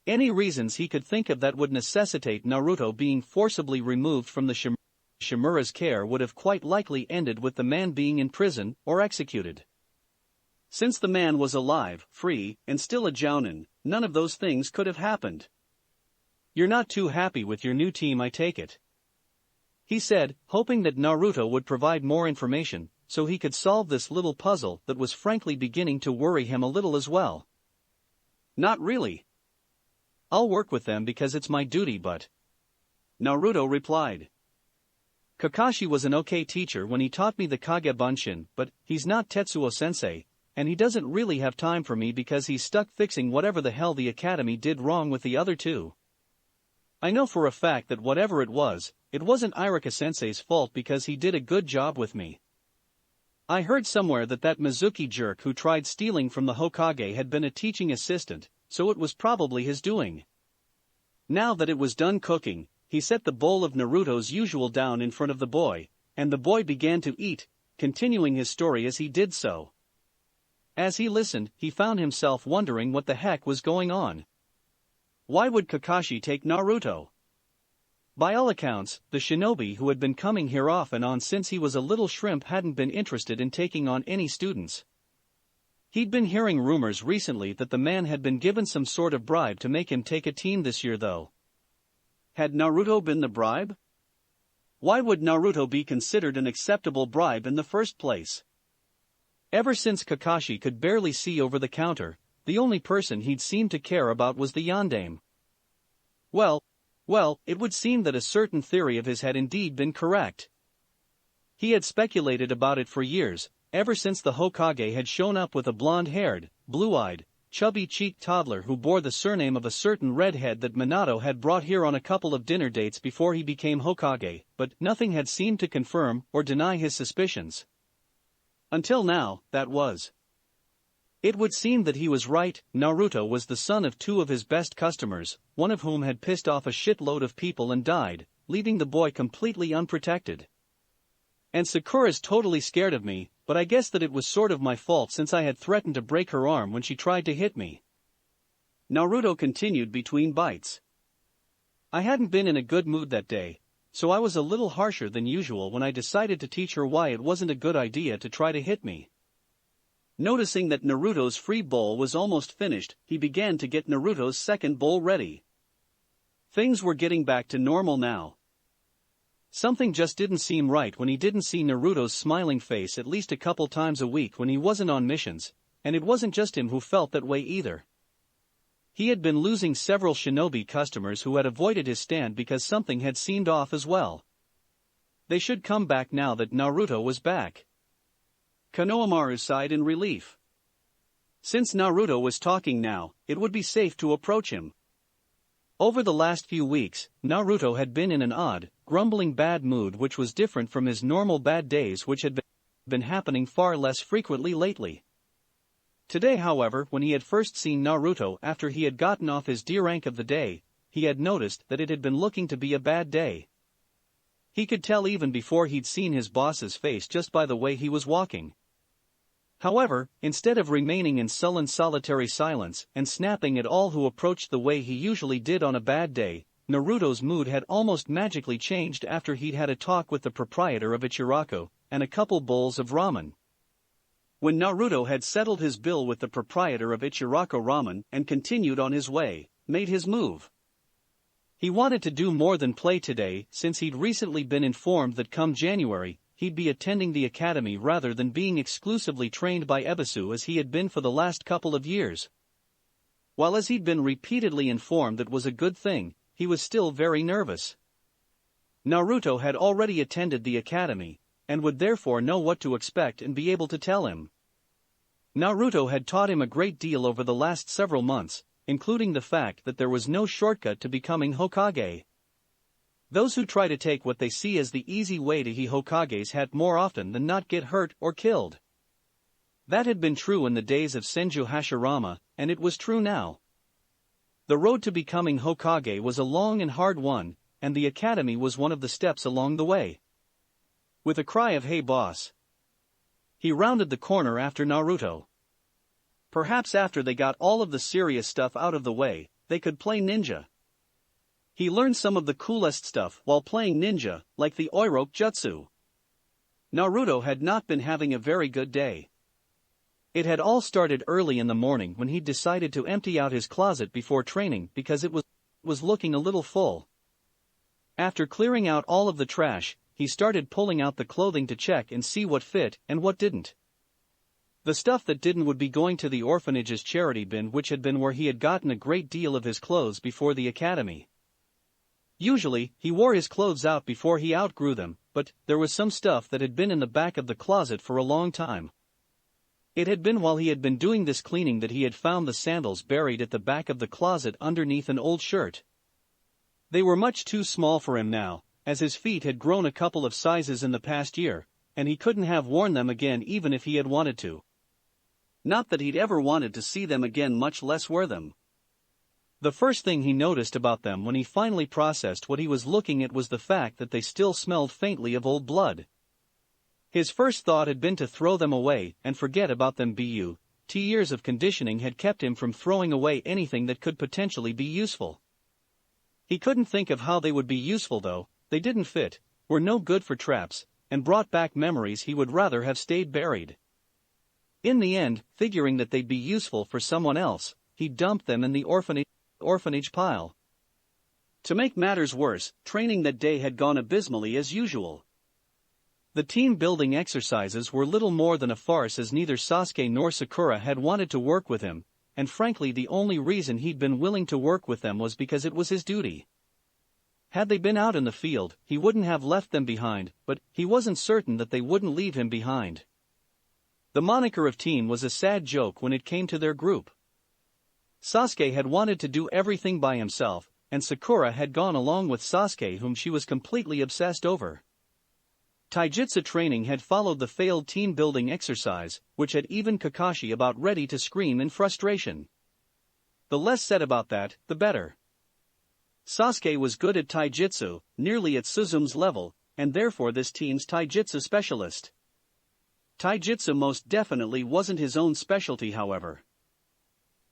Any reasons he could think of that would necessitate Naruto being forcibly removed from the Shimura's care would have quite likely ended with the man being in prison or executed. Since the man was alive, free, and still a jounin, none of those things could have happened. "You're not too happy with your new team, I take it?" he said, hoping that Naruto would provide more information, so he could solve this little puzzle that was frankly beginning to worry him a little as well. Not really. I'll work with them because it's my duty, but... Naruto replied. Kakashi was an okay teacher when he taught me the Kage Bunshin, but he's not Tetsuo-sensei, and he doesn't really have time for me because he's stuck fixing whatever the hell the academy did wrong with the other two. I know for a fact that whatever it wasn't Iruka-sensei's fault because he did a good job with me. I heard somewhere that Mizuki jerk who tried stealing from the Hokage had been a teaching assistant, so it was probably his doing. Now that it was done cooking, he set the bowl of Naruto's usual down in front of the boy, and the boy began to eat, continuing his story as he did so. As he listened, he found himself wondering what the heck was going on. Why would Kakashi take Naruto? By all accounts, the shinobi who had been coming here off and on since he was a little shrimp hadn't been interested in taking on any students. He'd been hearing rumors recently that the man had been given some sort of bribe to make him take a team this year though. Had Naruto been the bribe? Why would Naruto be considered an acceptable bribe in the first place? Ever since Kakashi could barely see over the counter, the only person he'd seemed to care about was the yandame. Well, it would seem that a certain theory of his had indeed been correct. He had speculated about it for years, ever since the Hokage had shown up with a blonde-haired, blue-eyed, chubby-cheeked toddler who bore the surname of a certain redhead that Minato had brought here on a couple of dinner dates before he became Hokage, but nothing had seemed to confirm or deny his suspicions. Until now, that was. It would seem that he was right. Naruto was the son of two of his best customers, one of whom had pissed off a shitload of people and died, leaving the boy completely unprotected. And Sakura's totally scared of me, but I guess that it was sort of my fault since I had threatened to break her arm when she tried to hit me. Naruto continued between bites. I hadn't been in a good mood that day, so I was a little harsher than usual when I decided to teach her why it wasn't a good idea to try to hit me. Noticing that Naruto's free bowl was almost finished, he began to get Naruto's second bowl ready. Things were getting back to normal now. Something just didn't seem right when he didn't see Naruto's smiling face at least a couple times a week when he wasn't on missions, and it wasn't just him who felt that way either. He had been losing several shinobi customers who had avoided his stand because something had seemed off as well. They should come back now that Naruto was back. Konohamaru sighed in relief. Since Naruto was talking now, it would be safe to approach him. Over the last few weeks, Naruto had been in an odd, grumbling bad mood which was different from his normal bad days which had been happening far less frequently lately. Today, however, when he had first seen Naruto after he had gotten off his D rank of the day, he had noticed that it had been looking to be a bad day. He could tell even before he'd seen his boss's face just by the way he was walking. However, instead of remaining in sullen solitary silence and snapping at all who approached the way he usually did on a bad day, Naruto's mood had almost magically changed after he'd had a talk with the proprietor of Ichiraku, and a couple bowls of ramen. When Naruto had settled his bill with the proprietor of Ichiraku Ramen and continued on his way, made his move. He wanted to do more than play today since he'd recently been informed that come January, he'd be attending the academy rather than being exclusively trained by Ebisu as he had been for the last couple of years. While as he'd been repeatedly informed that was a good thing, he was still very nervous. Naruto had already attended the academy, and would therefore know what to expect and be able to tell him. Naruto had taught him a great deal over the last several months, including the fact that there was no shortcut to becoming Hokage. Those who try to take what they see as the easy way to be Hokages had more often than not get hurt or killed. That had been true in the days of Senju Hashirama, and it was true now. The road to becoming Hokage was a long and hard one, and the academy was one of the steps along the way. With a cry of "Hey boss!" he rounded the corner after Naruto. Perhaps after they got all of the serious stuff out of the way, they could play ninja. He learned some of the coolest stuff while playing ninja, like the Oiroke Jutsu. Naruto had not been having a very good day. It had all started early in the morning when he decided to empty out his closet before training because it was looking a little full. After clearing out all of the trash, he started pulling out the clothing to check and see what fit and what didn't. The stuff that didn't would be going to the orphanage's charity bin, which had been where he had gotten a great deal of his clothes before the academy. Usually, he wore his clothes out before he outgrew them, but there was some stuff that had been in the back of the closet for a long time. It had been while he had been doing this cleaning that he had found the sandals buried at the back of the closet underneath an old shirt. They were much too small for him now, as his feet had grown a couple of sizes in the past year, and he couldn't have worn them again even if he had wanted to. Not that he'd ever wanted to see them again, much less wear them. The first thing he noticed about them when he finally processed what he was looking at was the fact that they still smelled faintly of old blood. His first thought had been to throw them away and forget about them, but 2 years of conditioning had kept him from throwing away anything that could potentially be useful. He couldn't think of how they would be useful though. They didn't fit, were no good for traps, and brought back memories he would rather have stayed buried. In the end, figuring that they'd be useful for someone else, he dumped them in the orphanage pile. To make matters worse, training that day had gone abysmally as usual. The team-building exercises were little more than a farce, as neither Sasuke nor Sakura had wanted to work with him, and frankly the only reason he'd been willing to work with them was because it was his duty. Had they been out in the field, he wouldn't have left them behind, but he wasn't certain that they wouldn't leave him behind. The moniker of team was a sad joke when it came to their group. Sasuke had wanted to do everything by himself, and Sakura had gone along with Sasuke, whom she was completely obsessed over. Taijutsu training had followed the failed team-building exercise, which had even Kakashi about ready to scream in frustration. The less said about that, the better. Sasuke was good at Taijutsu, nearly at Suzume's level, and therefore this team's Taijutsu specialist. Taijutsu most definitely wasn't his own specialty, however.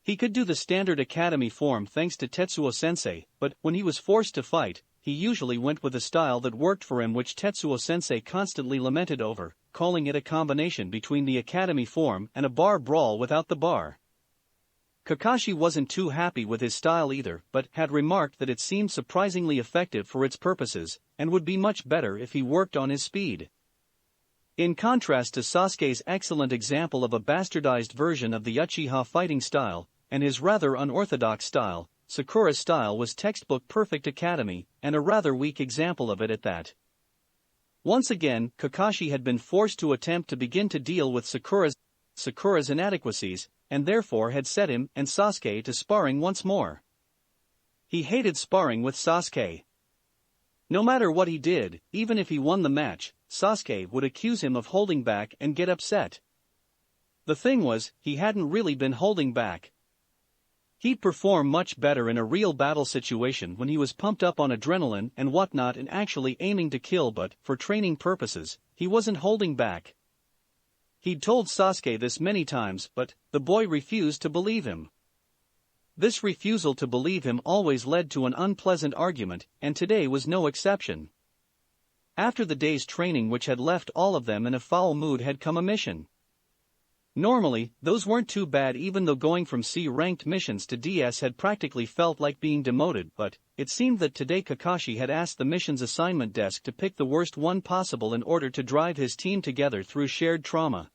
He could do the standard academy form thanks to Tetsuo-sensei, but when he was forced to fight, he usually went with a style that worked for him, which Tetsuo-sensei constantly lamented over, calling it a combination between the academy form and a bar brawl without the bar. Kakashi wasn't too happy with his style either, but had remarked that it seemed surprisingly effective for its purposes, and would be much better if he worked on his speed. In contrast to Sasuke's excellent example of a bastardized version of the Uchiha fighting style, and his rather unorthodox style, Sakura's style was textbook perfect academy, and a rather weak example of it at that. Once again, Kakashi had been forced to attempt to begin to deal with Sakura's inadequacies, and therefore had set him and Sasuke to sparring once more. He hated sparring with Sasuke. No matter what he did, even if he won the match, Sasuke would accuse him of holding back and get upset. The thing was, he hadn't really been holding back. He'd perform much better in a real battle situation when he was pumped up on adrenaline and whatnot and actually aiming to kill, but, for training purposes, he wasn't holding back. He'd told Sasuke this many times, but the boy refused to believe him. This refusal to believe him always led to an unpleasant argument, and today was no exception. After the day's training, which had left all of them in a foul mood, had come a mission. Normally, those weren't too bad, even though going from C-ranked missions to DS had practically felt like being demoted, but it seemed that today Kakashi had asked the mission's assignment desk to pick the worst one possible in order to drive his team together through shared trauma.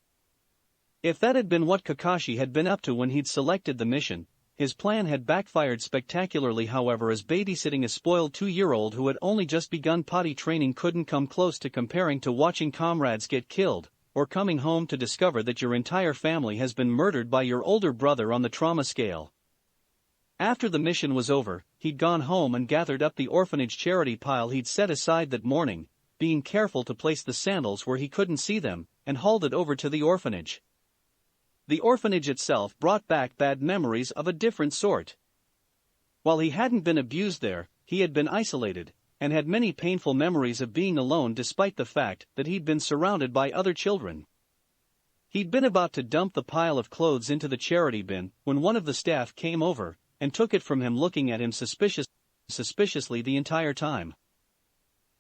If that had been what Kakashi had been up to when he'd selected the mission, his plan had backfired spectacularly. However, as babysitting a spoiled 2-year-old who had only just begun potty training couldn't come close to comparing to watching comrades get killed, or coming home to discover that your entire family has been murdered by your older brother on the trauma scale. After the mission was over, he'd gone home and gathered up the orphanage charity pile he'd set aside that morning, being careful to place the sandals where he couldn't see them, and hauled it over to the orphanage. The orphanage itself brought back bad memories of a different sort. While he hadn't been abused there, he had been isolated, and had many painful memories of being alone despite the fact that he'd been surrounded by other children. He'd been about to dump the pile of clothes into the charity bin when one of the staff came over and took it from him, looking at him suspiciously the entire time.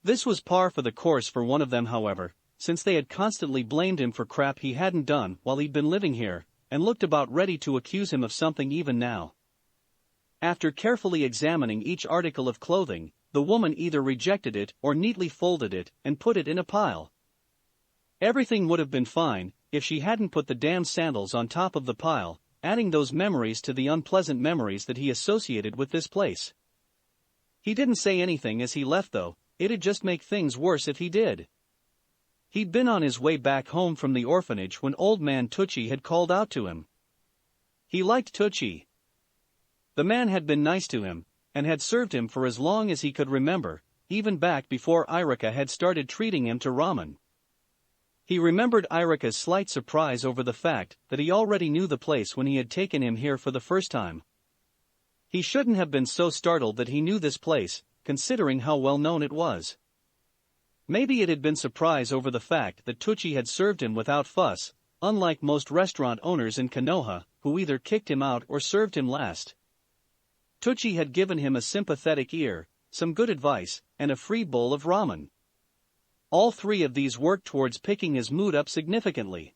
This was par for the course for one of them, however, since they had constantly blamed him for crap he hadn't done while he'd been living here, and looked about ready to accuse him of something even now. After carefully examining each article of clothing, the woman either rejected it or neatly folded it and put it in a pile. Everything would have been fine if she hadn't put the damn sandals on top of the pile, adding those memories to the unpleasant memories that he associated with this place. He didn't say anything as he left though, it'd just make things worse if he did. He'd been on his way back home from the orphanage when old man Tucci had called out to him. He liked Tucci. The man had been nice to him, and had served him for as long as he could remember, even back before Irika had started treating him to ramen. He remembered Irika's slight surprise over the fact that he already knew the place when he had taken him here for the first time. He shouldn't have been so startled that he knew this place, considering how well known it was. Maybe it had been surprise over the fact that Tucci had served him without fuss, unlike most restaurant owners in Konoha, who either kicked him out or served him last. Tucci had given him a sympathetic ear, some good advice, and a free bowl of ramen. All three of these worked towards picking his mood up significantly.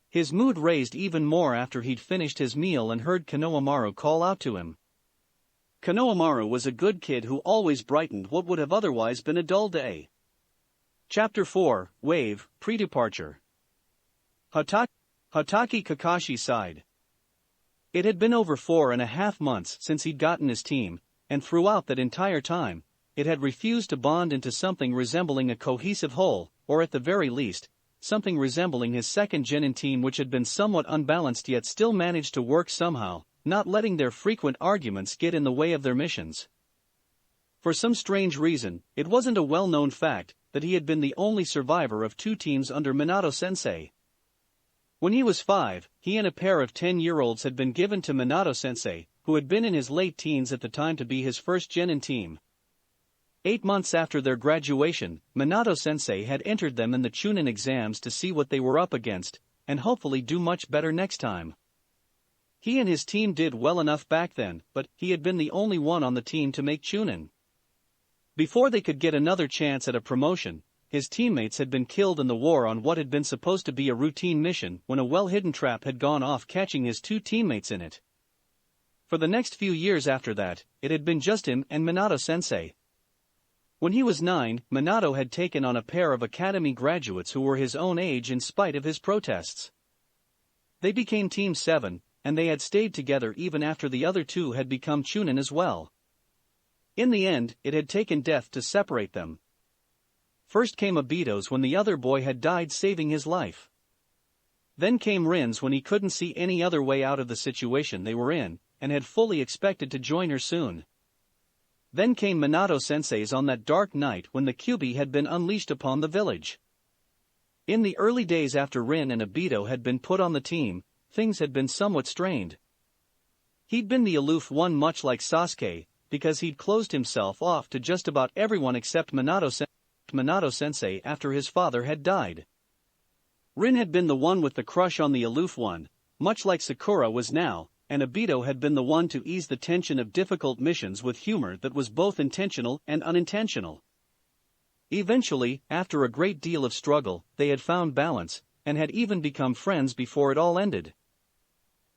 His mood raised even more after he'd finished his meal and heard Konohamaru call out to him. Konohamaru was a good kid who always brightened what would have otherwise been a dull day. Chapter 4, Wave, Pre-Departure. Hataki Kakashi sighed. It had been over 4.5 months since he'd gotten his team, and throughout that entire time, it had refused to bond into something resembling a cohesive whole, or at the very least, something resembling his second genin team, which had been somewhat unbalanced yet still managed to work somehow, not letting their frequent arguments get in the way of their missions. For some strange reason, it wasn't a well-known fact that he had been the only survivor of 2 teams under Minato-sensei. When he was 5, he and a pair of 10-year-olds had been given to Minato-sensei, who had been in his late teens at the time, to be his first genin team. 8 months after their graduation, Minato-sensei had entered them in the Chunin exams to see what they were up against, and hopefully do much better next time. He and his team did well enough back then, but he had been the only one on the team to make Chunin. Before they could get another chance at a promotion, his teammates had been killed in the war on what had been supposed to be a routine mission when a well-hidden trap had gone off, catching his 2 teammates in it. For the next few years after that, it had been just him and Minato-sensei. When he was 9, Minato had taken on a pair of academy graduates who were his own age in spite of his protests. They became Team 7, and they had stayed together even after the other 2 had become Chunin as well. In the end, it had taken death to separate them. First came Obito's when the other boy had died, saving his life. Then came Rin's when he couldn't see any other way out of the situation they were in, and had fully expected to join her soon. Then came Minato-sensei's on that dark night when the Kyuubi had been unleashed upon the village. In the early days after Rin and Obito had been put on the team, things had been somewhat strained. He'd been the aloof one, much like Sasuke, because he'd closed himself off to just about everyone except Minato-sensei after his father had died. Rin had been the one with the crush on the aloof one, much like Sakura was now, and Obito had been the one to ease the tension of difficult missions with humor that was both intentional and unintentional. Eventually, after a great deal of struggle, they had found balance, and had even become friends before it all ended.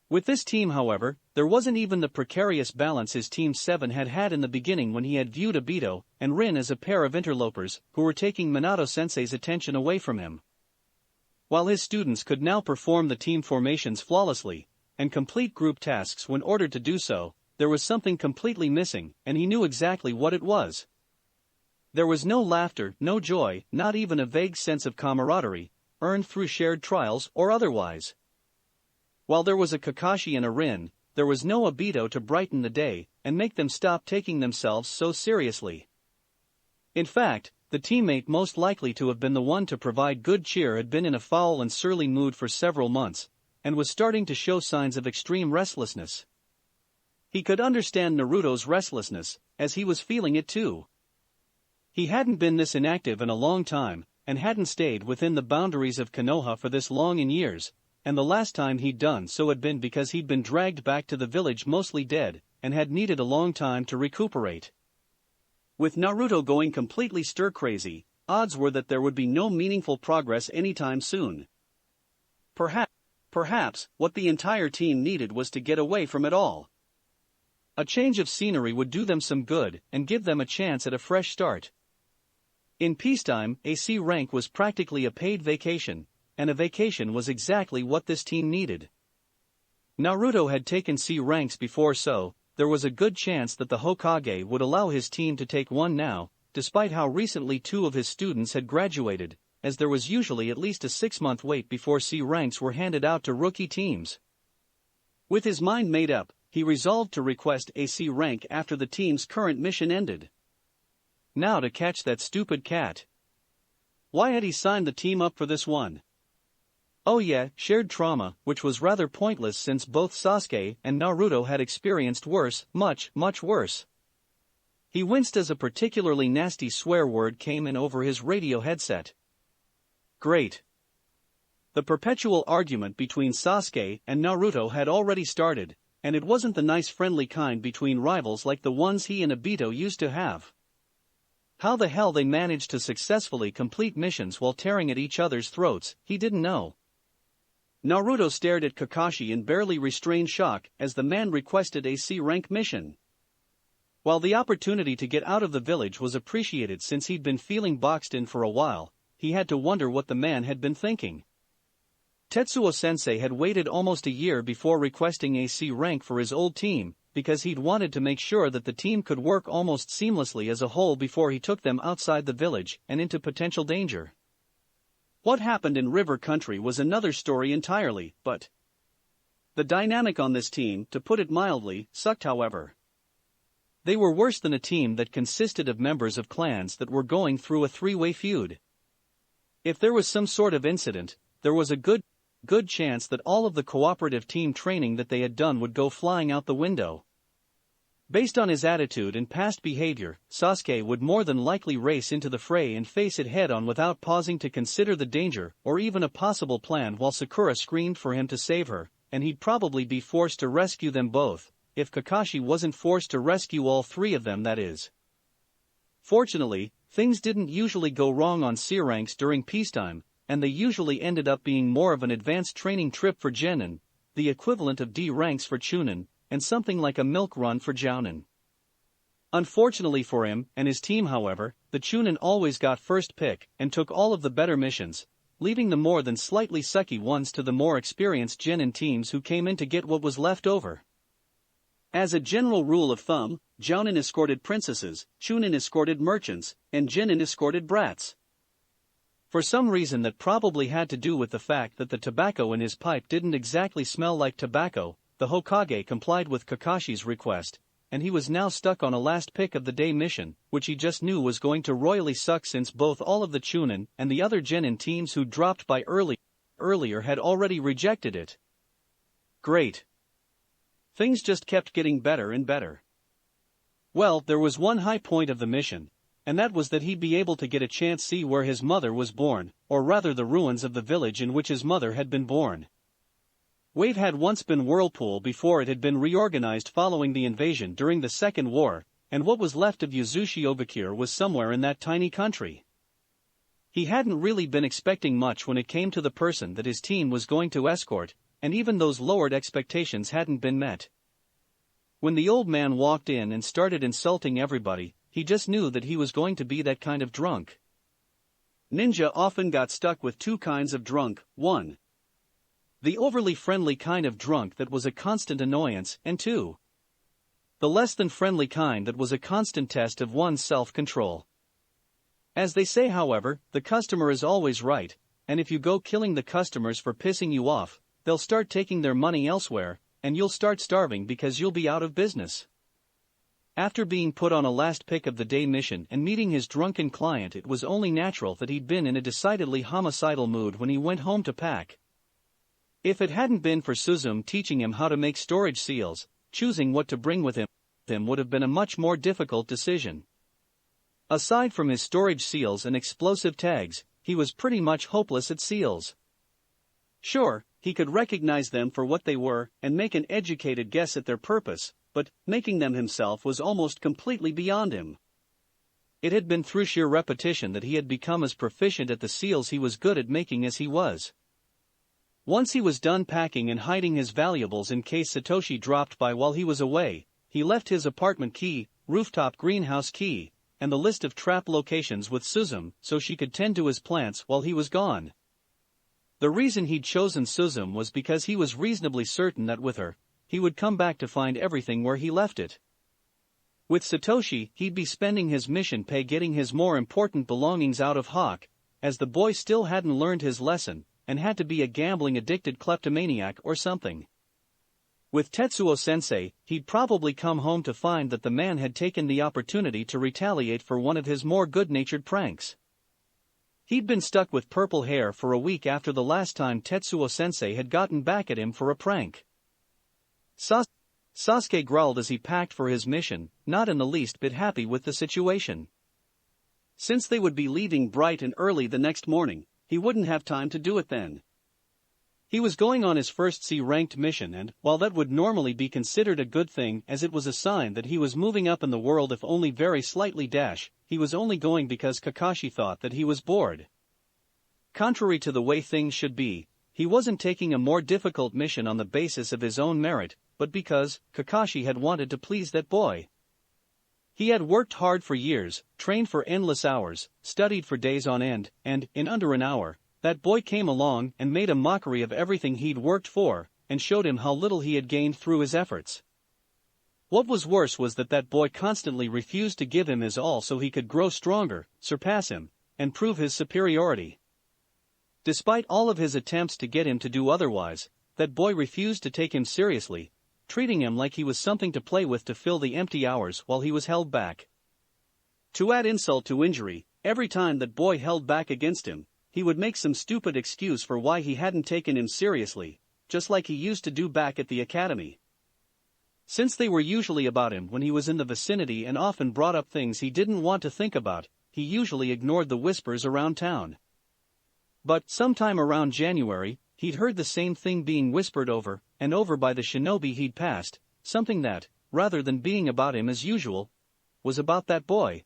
With this team, however, there wasn't even the precarious balance his Team 7 had had in the beginning, when he had viewed Obito and Rin as a pair of interlopers who were taking Minato-sensei's attention away from him. While his students could now perform the team formations flawlessly, and complete group tasks when ordered to do so, there was something completely missing, and he knew exactly what it was. There was no laughter, no joy, not even a vague sense of camaraderie, earned through shared trials or otherwise. While there was a Kakashi and a Rin, there was no Obito to brighten the day and make them stop taking themselves so seriously. In fact, the teammate most likely to have been the one to provide good cheer had been in a foul and surly mood for several months, and was starting to show signs of extreme restlessness. He could understand Naruto's restlessness, as he was feeling it too. He hadn't been this inactive in a long time, and hadn't stayed within the boundaries of Konoha for this long in years, and the last time he'd done so had been because he'd been dragged back to the village mostly dead, and had needed a long time to recuperate. With Naruto going completely stir-crazy, odds were that there would be no meaningful progress anytime soon. Perhaps what the entire team needed was to get away from it all. A change of scenery would do them some good and give them a chance at a fresh start. In peacetime, a C rank was practically a paid vacation, and a vacation was exactly what this team needed. Naruto had taken C ranks before, so there was a good chance that the Hokage would allow his team to take one now, despite how recently 2 of his students had graduated, as there was usually at least a 6-month wait before C ranks were handed out to rookie teams. With his mind made up, he resolved to request a C rank after the team's current mission ended. Now to catch that stupid cat. Why had he signed the team up for this one? Oh yeah, shared trauma, which was rather pointless since both Sasuke and Naruto had experienced worse, much worse. He winced as a particularly nasty swear word came in over his radio headset. Great. The perpetual argument between Sasuke and Naruto had already started, and it wasn't the nice friendly kind between rivals like the ones he and Obito used to have. How the hell they managed to successfully complete missions while tearing at each other's throats, he didn't know. Naruto stared at Kakashi in barely restrained shock as the man requested a C-rank mission. While the opportunity to get out of the village was appreciated since he'd been feeling boxed in for a while, he had to wonder what the man had been thinking. Tetsuo-sensei had waited almost a year before requesting a C rank for his old team, because he'd wanted to make sure that the team could work almost seamlessly as a whole before he took them outside the village and into potential danger. What happened in River Country was another story entirely, but the dynamic on this team, to put it mildly, sucked however. They were worse than a team that consisted of members of clans that were going through a 3-way feud. If there was some sort of incident, there was a good chance that all of the cooperative team training that they had done would go flying out the window. Based on his attitude and past behavior, Sasuke would more than likely race into the fray and face it head-on without pausing to consider the danger or even a possible plan, while Sakura screamed for him to save her, and he'd probably be forced to rescue them both, if Kakashi wasn't forced to rescue all 3 of them, that is. Fortunately, things didn't usually go wrong on C ranks during peacetime, and they usually ended up being more of an advanced training trip for Genin, the equivalent of D ranks for Chunin, and something like a milk run for Jounin. Unfortunately for him and his team, however, the Chunin always got first pick and took all of the better missions, leaving the more than slightly sucky ones to the more experienced Genin teams who came in to get what was left over. As a general rule of thumb, Jounin escorted princesses, Chunin escorted merchants, and Genin escorted brats. For some reason that probably had to do with the fact that the tobacco in his pipe didn't exactly smell like tobacco, the Hokage complied with Kakashi's request, and he was now stuck on a last pick of the day mission, which he just knew was going to royally suck since both all of the Chunin and the other Genin teams who dropped by earlier had already rejected it. Great. Things just kept getting better and better. Well, there was one high point of the mission, and that was that he'd be able to get a chance see where his mother was born, or rather the ruins of the village in which his mother had been born. Wave had once been Whirlpool before it had been reorganized following the invasion during the Second War, and what was left of Uzumaki was somewhere in that tiny country. He hadn't really been expecting much when it came to the person that his team was going to escort, and even those lowered expectations hadn't been met. When the old man walked in and started insulting everybody, he just knew that he was going to be that kind of drunk. Ninja often got stuck with 2 kinds of drunk: 1. The overly friendly kind of drunk that was a constant annoyance, and 2. The less than friendly kind that was a constant test of one's self-control. As they say, however, the customer is always right, and if you go killing the customers for pissing you off, they'll start taking their money elsewhere, and you'll start starving because you'll be out of business. After being put on a last pick of the day mission and meeting his drunken client, it was only natural that he'd been in a decidedly homicidal mood when he went home to pack. If it hadn't been for Suzume teaching him how to make storage seals, choosing what to bring with him would have been a much more difficult decision. Aside from his storage seals and explosive tags, he was pretty much hopeless at seals. Sure, he could recognize them for what they were and make an educated guess at their purpose, but making them himself was almost completely beyond him. It had been through sheer repetition that he had become as proficient at the seals he was good at making as he was. Once he was done packing and hiding his valuables in case Satoshi dropped by while he was away, he left his apartment key, rooftop greenhouse key, and the list of trap locations with Suzume so she could tend to his plants while he was gone. The reason he'd chosen Suzume was because he was reasonably certain that with her, he would come back to find everything where he left it. With Satoshi, he'd be spending his mission pay getting his more important belongings out of Hawk, as the boy still hadn't learned his lesson, and had to be a gambling-addicted kleptomaniac or something. With Tetsuo-sensei, he'd probably come home to find that the man had taken the opportunity to retaliate for one of his more good-natured pranks. He'd been stuck with purple hair for a week after the last time Tetsuo-sensei had gotten back at him for a prank. Sasuke growled as he packed for his mission, not in the least bit happy with the situation. Since they would be leaving bright and early the next morning, he wouldn't have time to do it then. He was going on his first C-ranked mission and, while that would normally be considered a good thing as it was a sign that he was moving up in the world if only very slightly, he was only going because Kakashi thought that he was bored. Contrary to the way things should be, he wasn't taking a more difficult mission on the basis of his own merit, but because Kakashi had wanted to please that boy. He had worked hard for years, trained for endless hours, studied for days on end, and, in under an hour, that boy came along and made a mockery of everything he'd worked for, and showed him how little he had gained through his efforts. What was worse was that boy constantly refused to give him his all so he could grow stronger, surpass him, and prove his superiority. Despite all of his attempts to get him to do otherwise, that boy refused to take him seriously, treating him like he was something to play with to fill the empty hours while he was held back. To add insult to injury, every time that boy held back against him, he would make some stupid excuse for why he hadn't taken him seriously, just like he used to do back at the academy. Since they were usually about him when he was in the vicinity and often brought up things he didn't want to think about, he usually ignored the whispers around town. But sometime around January, he'd heard the same thing being whispered over and over by the shinobi he'd passed, something that, rather than being about him as usual, was about that boy.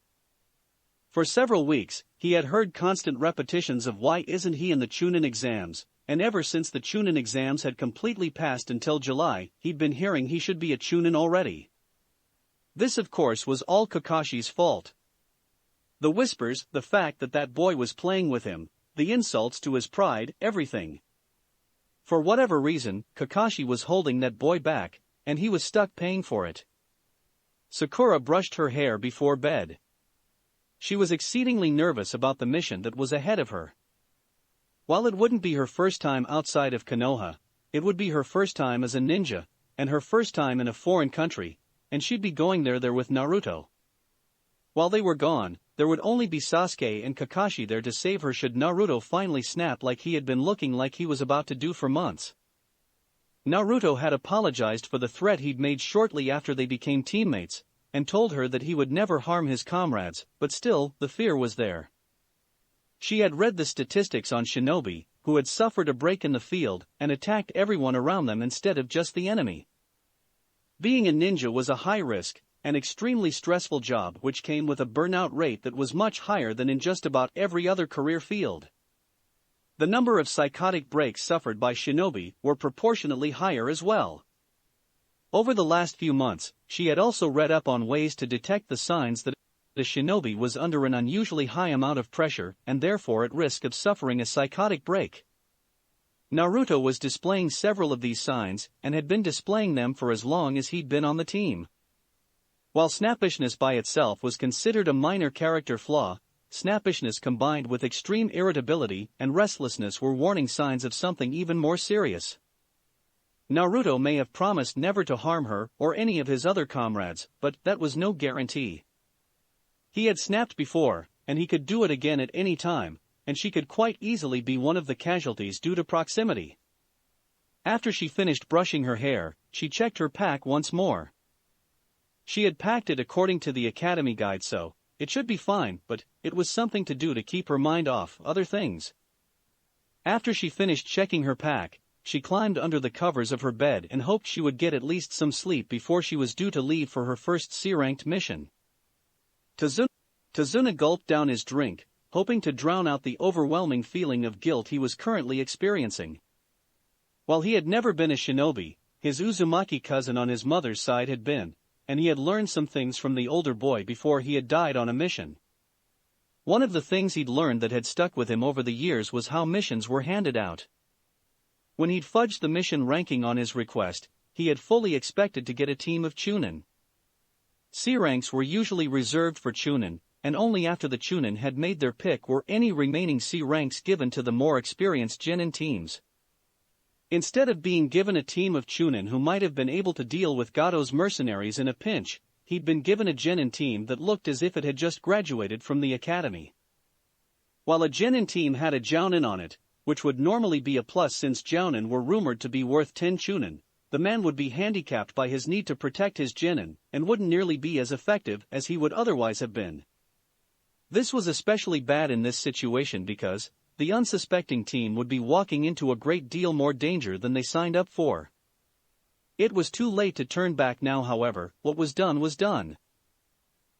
For several weeks, he had heard constant repetitions of why isn't he in the Chunin exams, and ever since the Chunin exams had completely passed until July, he'd been hearing he should be a Chunin already. This of course was all Kakashi's fault. The whispers, the fact that boy was playing with him, the insults to his pride, everything. For whatever reason, Kakashi was holding that boy back, and he was stuck paying for it. Sakura brushed her hair before bed. She was exceedingly nervous about the mission that was ahead of her. While it wouldn't be her first time outside of Konoha, it would be her first time as a ninja, and her first time in a foreign country, and she'd be going there with Naruto. While they were gone, there would only be Sasuke and Kakashi there to save her should Naruto finally snap like he had been looking like he was about to do for months. Naruto had apologized for the threat he'd made shortly after they became teammates, and told her that he would never harm his comrades, but still, the fear was there. She had read the statistics on shinobi, who had suffered a break in the field and attacked everyone around them instead of just the enemy. Being a ninja was a high-risk, an extremely stressful job which came with a burnout rate that was much higher than in just about every other career field. The number of psychotic breaks suffered by shinobi were proportionately higher as well. Over the last few months, she had also read up on ways to detect the signs that a shinobi was under an unusually high amount of pressure and therefore at risk of suffering a psychotic break. Naruto was displaying several of these signs and had been displaying them for as long as he'd been on the team. While snappishness by itself was considered a minor character flaw, snappishness combined with extreme irritability and restlessness were warning signs of something even more serious. Naruto may have promised never to harm her or any of his other comrades, but that was no guarantee. He had snapped before, and he could do it again at any time, and she could quite easily be one of the casualties due to proximity. After she finished brushing her hair, she checked her pack once more. She had packed it according to the academy guide, so it should be fine, but it was something to do to keep her mind off other things. After she finished checking her pack, she climbed under the covers of her bed and hoped she would get at least some sleep before she was due to leave for her first C-ranked mission. Tazuna gulped down his drink, hoping to drown out the overwhelming feeling of guilt he was currently experiencing. While he had never been a shinobi, his Uzumaki cousin on his mother's side had been, and he had learned some things from the older boy before he had died on a mission. One of the things he'd learned that had stuck with him over the years was how missions were handed out. When he'd fudged the mission ranking on his request, he had fully expected to get a team of Chunin. C ranks were usually reserved for Chunin, and only after the Chunin had made their pick were any remaining C ranks given to the more experienced Genin teams. Instead of being given a team of Chunin who might have been able to deal with Gato's mercenaries in a pinch, he'd been given a Genin team that looked as if it had just graduated from the academy. While a Genin team had a Jounin on it, which would normally be a plus since Jounin were rumored to be worth 10 Chunin, the man would be handicapped by his need to protect his Genin, and wouldn't nearly be as effective as he would otherwise have been. This was especially bad in this situation because the unsuspecting team would be walking into a great deal more danger than they signed up for. It was too late to turn back now, however. What was done was done.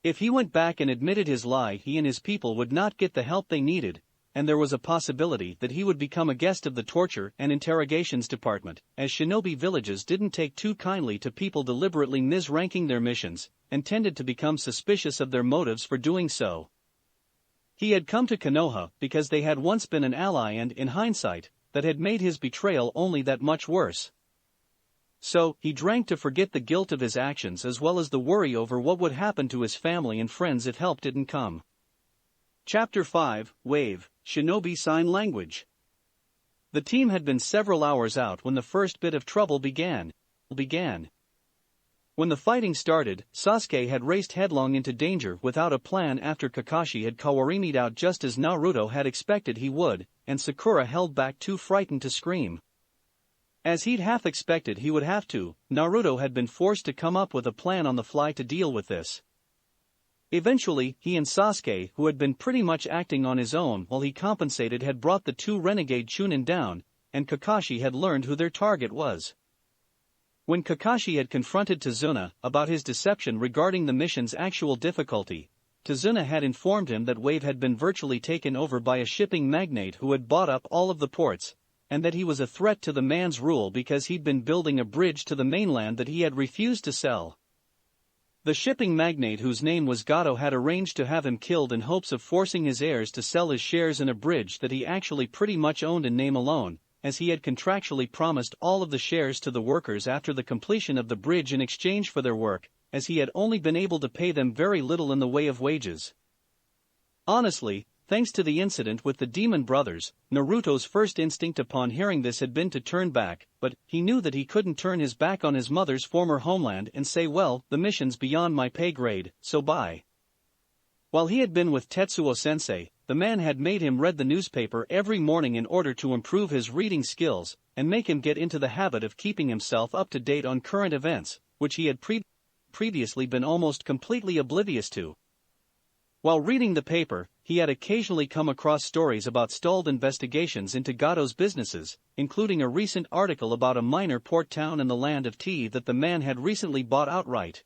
If he went back and admitted his lie, he and his people would not get the help they needed, and there was a possibility that he would become a guest of the torture and interrogations department, as shinobi villages didn't take too kindly to people deliberately misranking their missions, and tended to become suspicious of their motives for doing so. He had come to Konoha because they had once been an ally and, in hindsight, that had made his betrayal only that much worse. So, he drank to forget the guilt of his actions as well as the worry over what would happen to his family and friends if help didn't come. Chapter 5, Wave, Shinobi Sign Language. The team had been several hours out when the first bit of trouble began. When the fighting started, Sasuke had raced headlong into danger without a plan after Kakashi had Kawarimi'd out just as Naruto had expected he would, and Sakura held back too frightened to scream. As he'd half expected he would have to, Naruto had been forced to come up with a plan on the fly to deal with this. Eventually, he and Sasuke, who had been pretty much acting on his own while he compensated, had brought the two renegade Chunin down, and Kakashi had learned who their target was. When Kakashi had confronted Tazuna about his deception regarding the mission's actual difficulty, Tazuna had informed him that Wave had been virtually taken over by a shipping magnate who had bought up all of the ports, and that he was a threat to the man's rule because he'd been building a bridge to the mainland that he had refused to sell. The shipping magnate, whose name was Gato, had arranged to have him killed in hopes of forcing his heirs to sell his shares in a bridge that he actually pretty much owned in name alone, as he had contractually promised all of the shares to the workers after the completion of the bridge in exchange for their work, as he had only been able to pay them very little in the way of wages. Honestly, thanks to the incident with the demon brothers, Naruto's first instinct upon hearing this had been to turn back, but he knew that he couldn't turn his back on his mother's former homeland and say, well, the mission's beyond my pay grade, so bye. While he had been with Tetsuo-sensei, the man had made him read the newspaper every morning in order to improve his reading skills and make him get into the habit of keeping himself up to date on current events, which he had previously been almost completely oblivious to. While reading the paper, he had occasionally come across stories about stalled investigations into Gato's businesses, including a recent article about a minor port town in the land of tea that the man had recently bought outright.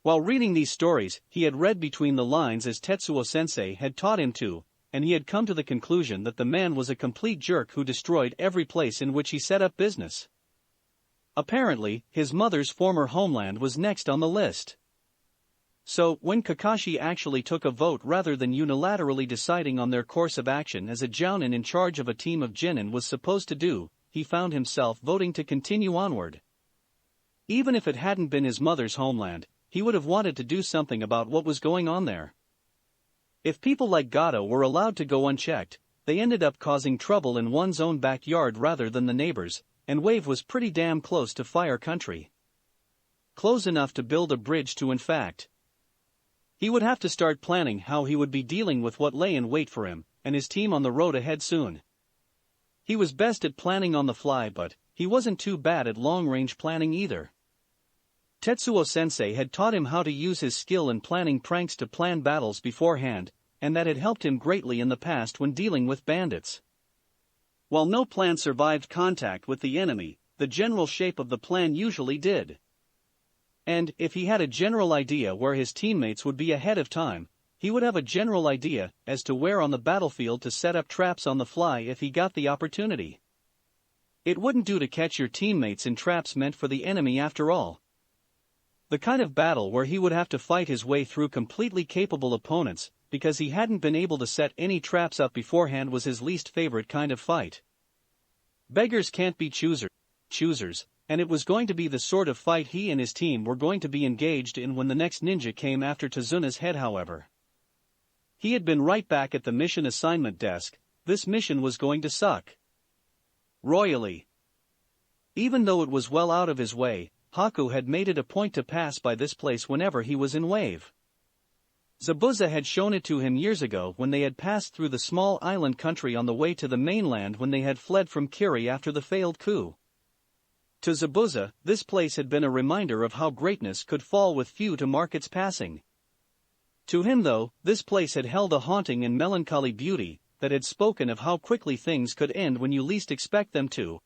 While reading these stories, he had read between the lines as Tetsuo-sensei had taught him to, and he had come to the conclusion that the man was a complete jerk who destroyed every place in which he set up business. Apparently, his mother's former homeland was next on the list. So, when Kakashi actually took a vote rather than unilaterally deciding on their course of action as a jounin in charge of a team of genin was supposed to do, he found himself voting to continue onward. Even if it hadn't been his mother's homeland, he would have wanted to do something about what was going on there. If people like Gato were allowed to go unchecked, they ended up causing trouble in one's own backyard rather than the neighbors, and Wave was pretty damn close to fire country. Close enough to build a bridge to, in fact. He would have to start planning how he would be dealing with what lay in wait for him and his team on the road ahead soon. He was best at planning on the fly, but he wasn't too bad at long-range planning either. Tetsuo-sensei had taught him how to use his skill in planning pranks to plan battles beforehand, and that had helped him greatly in the past when dealing with bandits. While no plan survived contact with the enemy, the general shape of the plan usually did. And if he had a general idea where his teammates would be ahead of time, he would have a general idea as to where on the battlefield to set up traps on the fly if he got the opportunity. It wouldn't do to catch your teammates in traps meant for the enemy after all. The kind of battle where he would have to fight his way through completely capable opponents, because he hadn't been able to set any traps up beforehand, was his least favorite kind of fight. Beggars can't be choosers, and it was going to be the sort of fight he and his team were going to be engaged in when the next ninja came after Tazuna's head. However, he had been right back at the mission assignment desk. This mission was going to suck royally. Even though it was well out of his way, Haku had made it a point to pass by this place whenever he was in Wave. Zabuza had shown it to him years ago when they had passed through the small island country on the way to the mainland when they had fled from Kiri after the failed coup. To Zabuza, this place had been a reminder of how greatness could fall with few to mark its passing. To him, though, this place had held a haunting and melancholy beauty that had spoken of how quickly things could end when you least expect them to.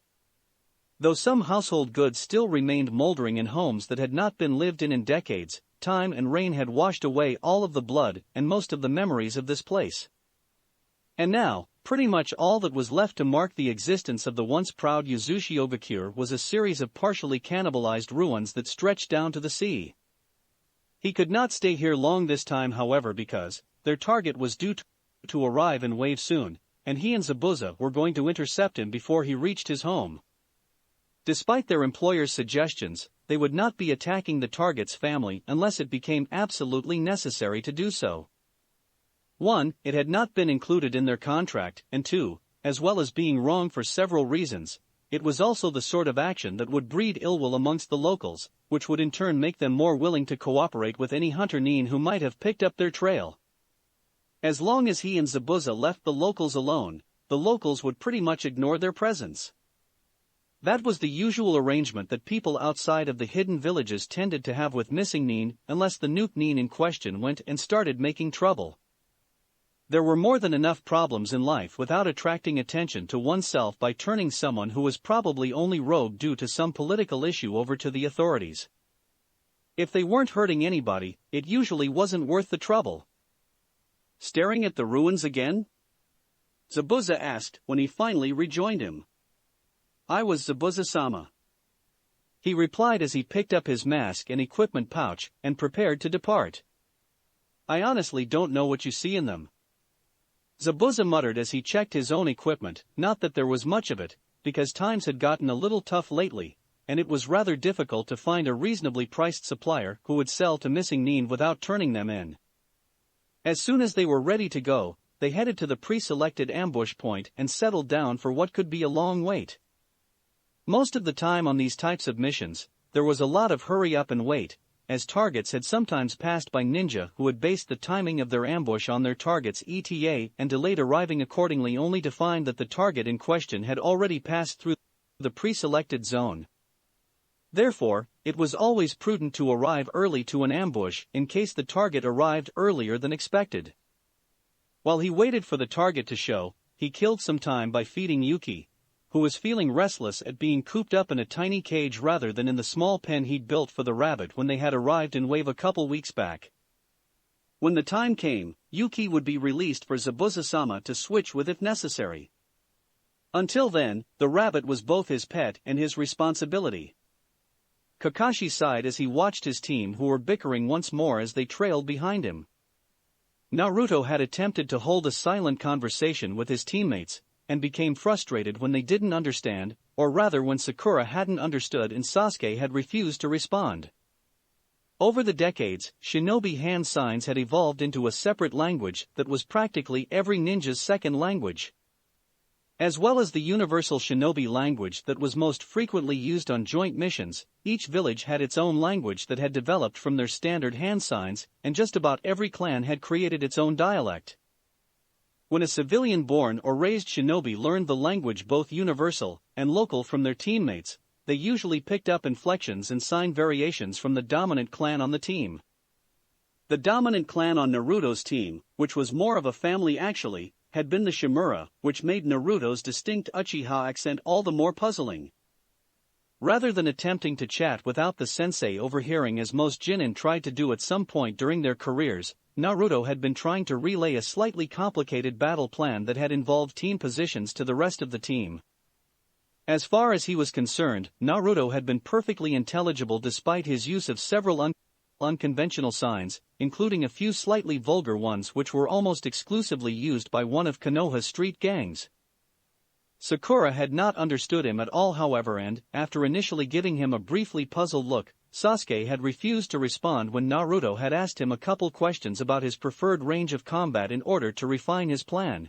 Though some household goods still remained moldering in homes that had not been lived in decades, time and rain had washed away all of the blood and most of the memories of this place. And now, pretty much all that was left to mark the existence of the once proud Uzushiogakure was a series of partially cannibalized ruins that stretched down to the sea. He could not stay here long this time, however, because their target was due to arrive in Wave soon, and he and Zabuza were going to intercept him before he reached his home. Despite their employer's suggestions, they would not be attacking the target's family unless it became absolutely necessary to do so. 1. It had not been included in their contract, and 2, as well as being wrong for several reasons, it was also the sort of action that would breed ill will amongst the locals, which would in turn make them more willing to cooperate with any hunter nin who might have picked up their trail. As long as he and Zabuza left the locals alone, the locals would pretty much ignore their presence. That was the usual arrangement that people outside of the hidden villages tended to have with missing nin, unless the nuke nin in question went and started making trouble. There were more than enough problems in life without attracting attention to oneself by turning someone who was probably only rogue due to some political issue over to the authorities. If they weren't hurting anybody, it usually wasn't worth the trouble. Staring at the ruins again? Zabuza asked when he finally rejoined him. I was Zabuza-sama. He replied as he picked up his mask and equipment pouch and prepared to depart. I honestly don't know what you see in them. Zabuza muttered as he checked his own equipment, not that there was much of it, because times had gotten a little tough lately, and it was rather difficult to find a reasonably priced supplier who would sell to missing nin without turning them in. As soon as they were ready to go, they headed to the pre-selected ambush point and settled down for what could be a long wait. Most of the time on these types of missions, there was a lot of hurry up and wait, as targets had sometimes passed by ninja who had based the timing of their ambush on their target's ETA and delayed arriving accordingly, only to find that the target in question had already passed through the pre-selected zone. Therefore, it was always prudent to arrive early to an ambush in case the target arrived earlier than expected. While he waited for the target to show, he killed some time by feeding Yuki, who was feeling restless at being cooped up in a tiny cage rather than in the small pen he'd built for the rabbit when they had arrived in Wave a couple weeks back. When the time came, Yuki would be released for Zabuza-sama to switch with if necessary. Until then, the rabbit was both his pet and his responsibility. Kakashi sighed as he watched his team, who were bickering once more as they trailed behind him. Naruto had attempted to hold a silent conversation with his teammates, and became frustrated when they didn't understand, or rather when Sakura hadn't understood and Sasuke had refused to respond. Over the decades, shinobi hand signs had evolved into a separate language that was practically every ninja's second language. As well as the universal shinobi language that was most frequently used on joint missions, each village had its own language that had developed from their standard hand signs, and just about every clan had created its own dialect. When a civilian-born or raised shinobi learned the language both universal and local from their teammates, they usually picked up inflections and sign variations from the dominant clan on the team. The dominant clan on Naruto's team, which was more of a family actually, had been the Shimura, which made Naruto's distinct Uchiha accent all the more puzzling. Rather than attempting to chat without the sensei overhearing as most Jonin tried to do at some point during their careers, Naruto had been trying to relay a slightly complicated battle plan that had involved team positions to the rest of the team. As far as he was concerned, Naruto had been perfectly intelligible despite his use of several unconventional signs, including a few slightly vulgar ones which were almost exclusively used by one of Konoha's street gangs. Sakura had not understood him at all, however, and, after initially giving him a briefly puzzled look, Sasuke had refused to respond when Naruto had asked him a couple questions about his preferred range of combat in order to refine his plan.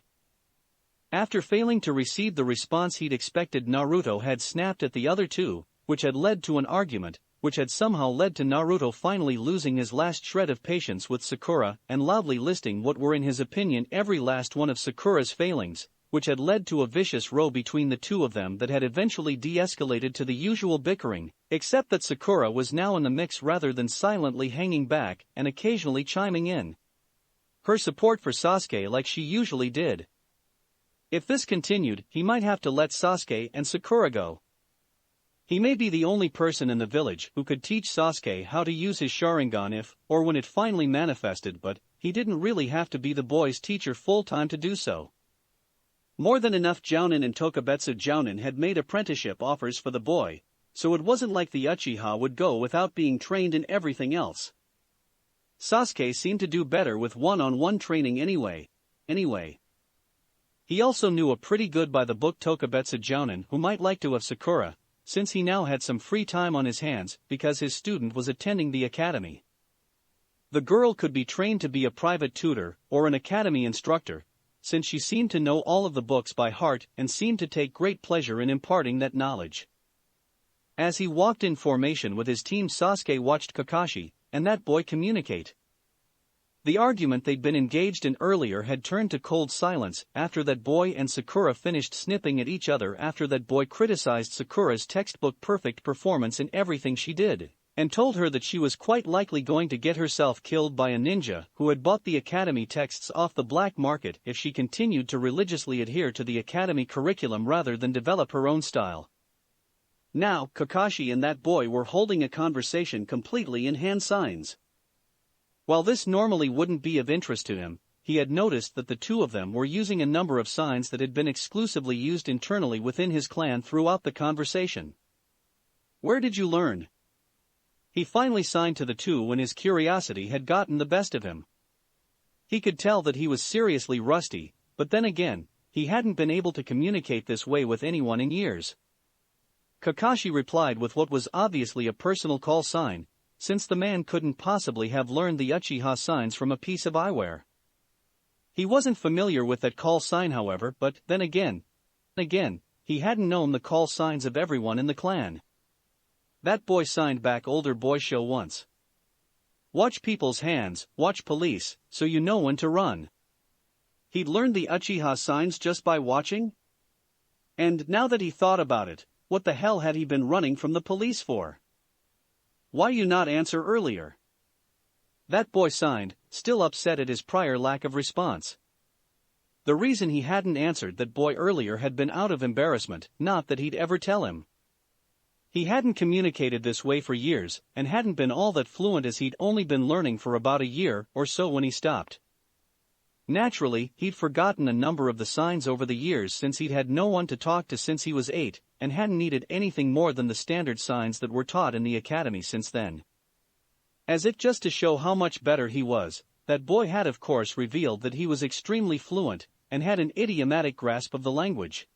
After failing to receive the response he'd expected, Naruto had snapped at the other two, which had led to an argument, which had somehow led to Naruto finally losing his last shred of patience with Sakura and loudly listing what were in his opinion every last one of Sakura's failings, which had led to a vicious row between the two of them that had eventually de-escalated to the usual bickering, except that Sakura was now in the mix rather than silently hanging back and occasionally chiming in her support for Sasuke like she usually did. If this continued, he might have to let Sasuke and Sakura go. He may be the only person in the village who could teach Sasuke how to use his Sharingan if, or when it finally manifested, but he didn't really have to be the boy's teacher full-time to do so. More than enough Jounin and Tokubetsu Jounin had made apprenticeship offers for the boy, so it wasn't like the Uchiha would go without being trained in everything else. Sasuke seemed to do better with one-on-one training anyway. He also knew a pretty good by-the-book Tokubetsu Jounin who might like to have Sakura, since he now had some free time on his hands because his student was attending the academy. The girl could be trained to be a private tutor or an academy instructor, since she seemed to know all of the books by heart and seemed to take great pleasure in imparting that knowledge. As he walked in formation with his team, Sasuke watched Kakashi and that boy communicate. The argument they'd been engaged in earlier had turned to cold silence after that boy and Sakura finished snipping at each other after that boy criticized Sakura's textbook perfect performance in everything she did, and told her that she was quite likely going to get herself killed by a ninja who had bought the academy texts off the black market if she continued to religiously adhere to the academy curriculum rather than develop her own style. Now, Kakashi and that boy were holding a conversation completely in hand signs. While this normally wouldn't be of interest to him, he had noticed that the two of them were using a number of signs that had been exclusively used internally within his clan throughout the conversation. "Where did you learn?" He finally signed to the two when his curiosity had gotten the best of him. He could tell that he was seriously rusty, but then again, he hadn't been able to communicate this way with anyone in years. Kakashi replied with what was obviously a personal call sign, since the man couldn't possibly have learned the Uchiha signs from a piece of eyewear. He wasn't familiar with that call sign, however, but then again, he hadn't known the call signs of everyone in the clan. That boy signed back, "Older boy show once. Watch people's hands, watch police, so you know when to run." He'd learned the Uchiha signs just by watching? And now that he thought about it, what the hell had he been running from the police for? "Why you not answer earlier?" That boy signed, still upset at his prior lack of response. The reason he hadn't answered that boy earlier had been out of embarrassment, not that he'd ever tell him. He hadn't communicated this way for years, and hadn't been all that fluent as he'd only been learning for about a year or so when he stopped. Naturally, he'd forgotten a number of the signs over the years since he'd had no one to talk to since he was 8, and hadn't needed anything more than the standard signs that were taught in the academy since then. As if just to show how much better he was, that boy had of course revealed that he was extremely fluent, and had an idiomatic grasp of the language.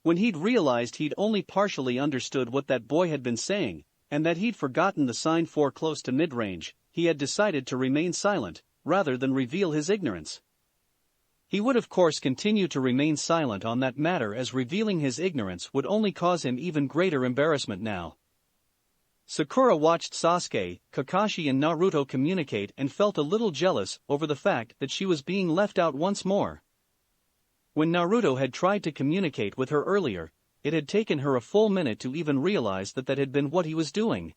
When he'd realized he'd only partially understood what that boy had been saying, and that he'd forgotten the sign for close to mid-range, he had decided to remain silent, rather than reveal his ignorance. He would of course continue to remain silent on that matter, as revealing his ignorance would only cause him even greater embarrassment now. Sakura watched Sasuke, Kakashi and Naruto communicate and felt a little jealous over the fact that she was being left out once more. When Naruto had tried to communicate with her earlier, it had taken her a full minute to even realize that that had been what he was doing.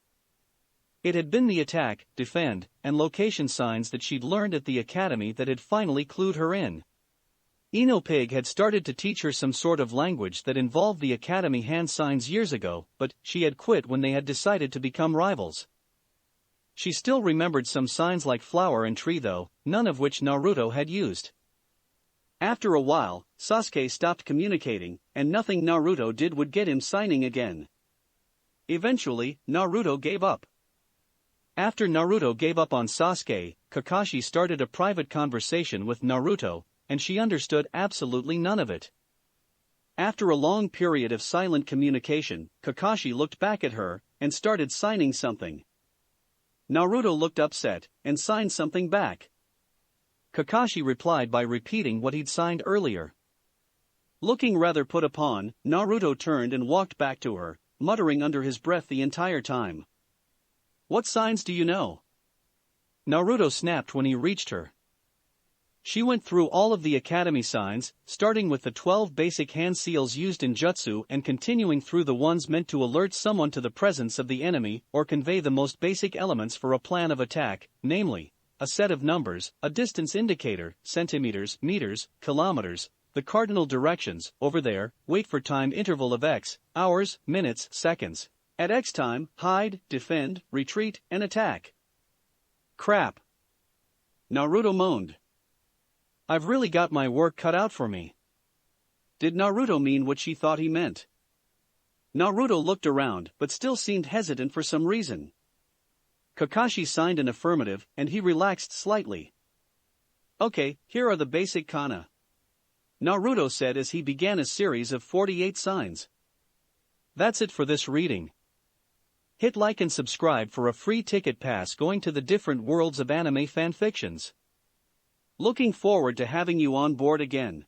It had been the attack, defend, and location signs that she'd learned at the academy that had finally clued her in. Enopig had started to teach her some sort of language that involved the academy hand signs years ago, but she had quit when they had decided to become rivals. She still remembered some signs like flower and tree though, none of which Naruto had used. After a while, Sasuke stopped communicating, and nothing Naruto did would get him signing again. Eventually, Naruto gave up. After Naruto gave up on Sasuke, Kakashi started a private conversation with Naruto, and she understood absolutely none of it. After a long period of silent communication, Kakashi looked back at her and started signing something. Naruto looked upset and signed something back. Kakashi replied by repeating what he'd signed earlier. Looking rather put upon, Naruto turned and walked back to her, muttering under his breath the entire time. "What signs do you know?" Naruto snapped when he reached her. She went through all of the academy signs, starting with the 12 basic hand seals used in jutsu and continuing through the ones meant to alert someone to the presence of the enemy or convey the most basic elements for a plan of attack, namely, a set of numbers, a distance indicator, centimeters, meters, kilometers, the cardinal directions, over there, wait for time interval of x, hours, minutes, seconds. At X time, hide, defend, retreat, and attack. Crap. Naruto moaned. I've really got my work cut out for me. Did Naruto mean what she thought he meant? Naruto looked around but still seemed hesitant for some reason. Kakashi signed an affirmative and he relaxed slightly. Okay, here are the basic kana. Naruto said as he began a series of 48 signs. That's it for this reading. Hit like and subscribe for a free ticket pass going to the different worlds of anime fanfictions. Looking forward to having you on board again.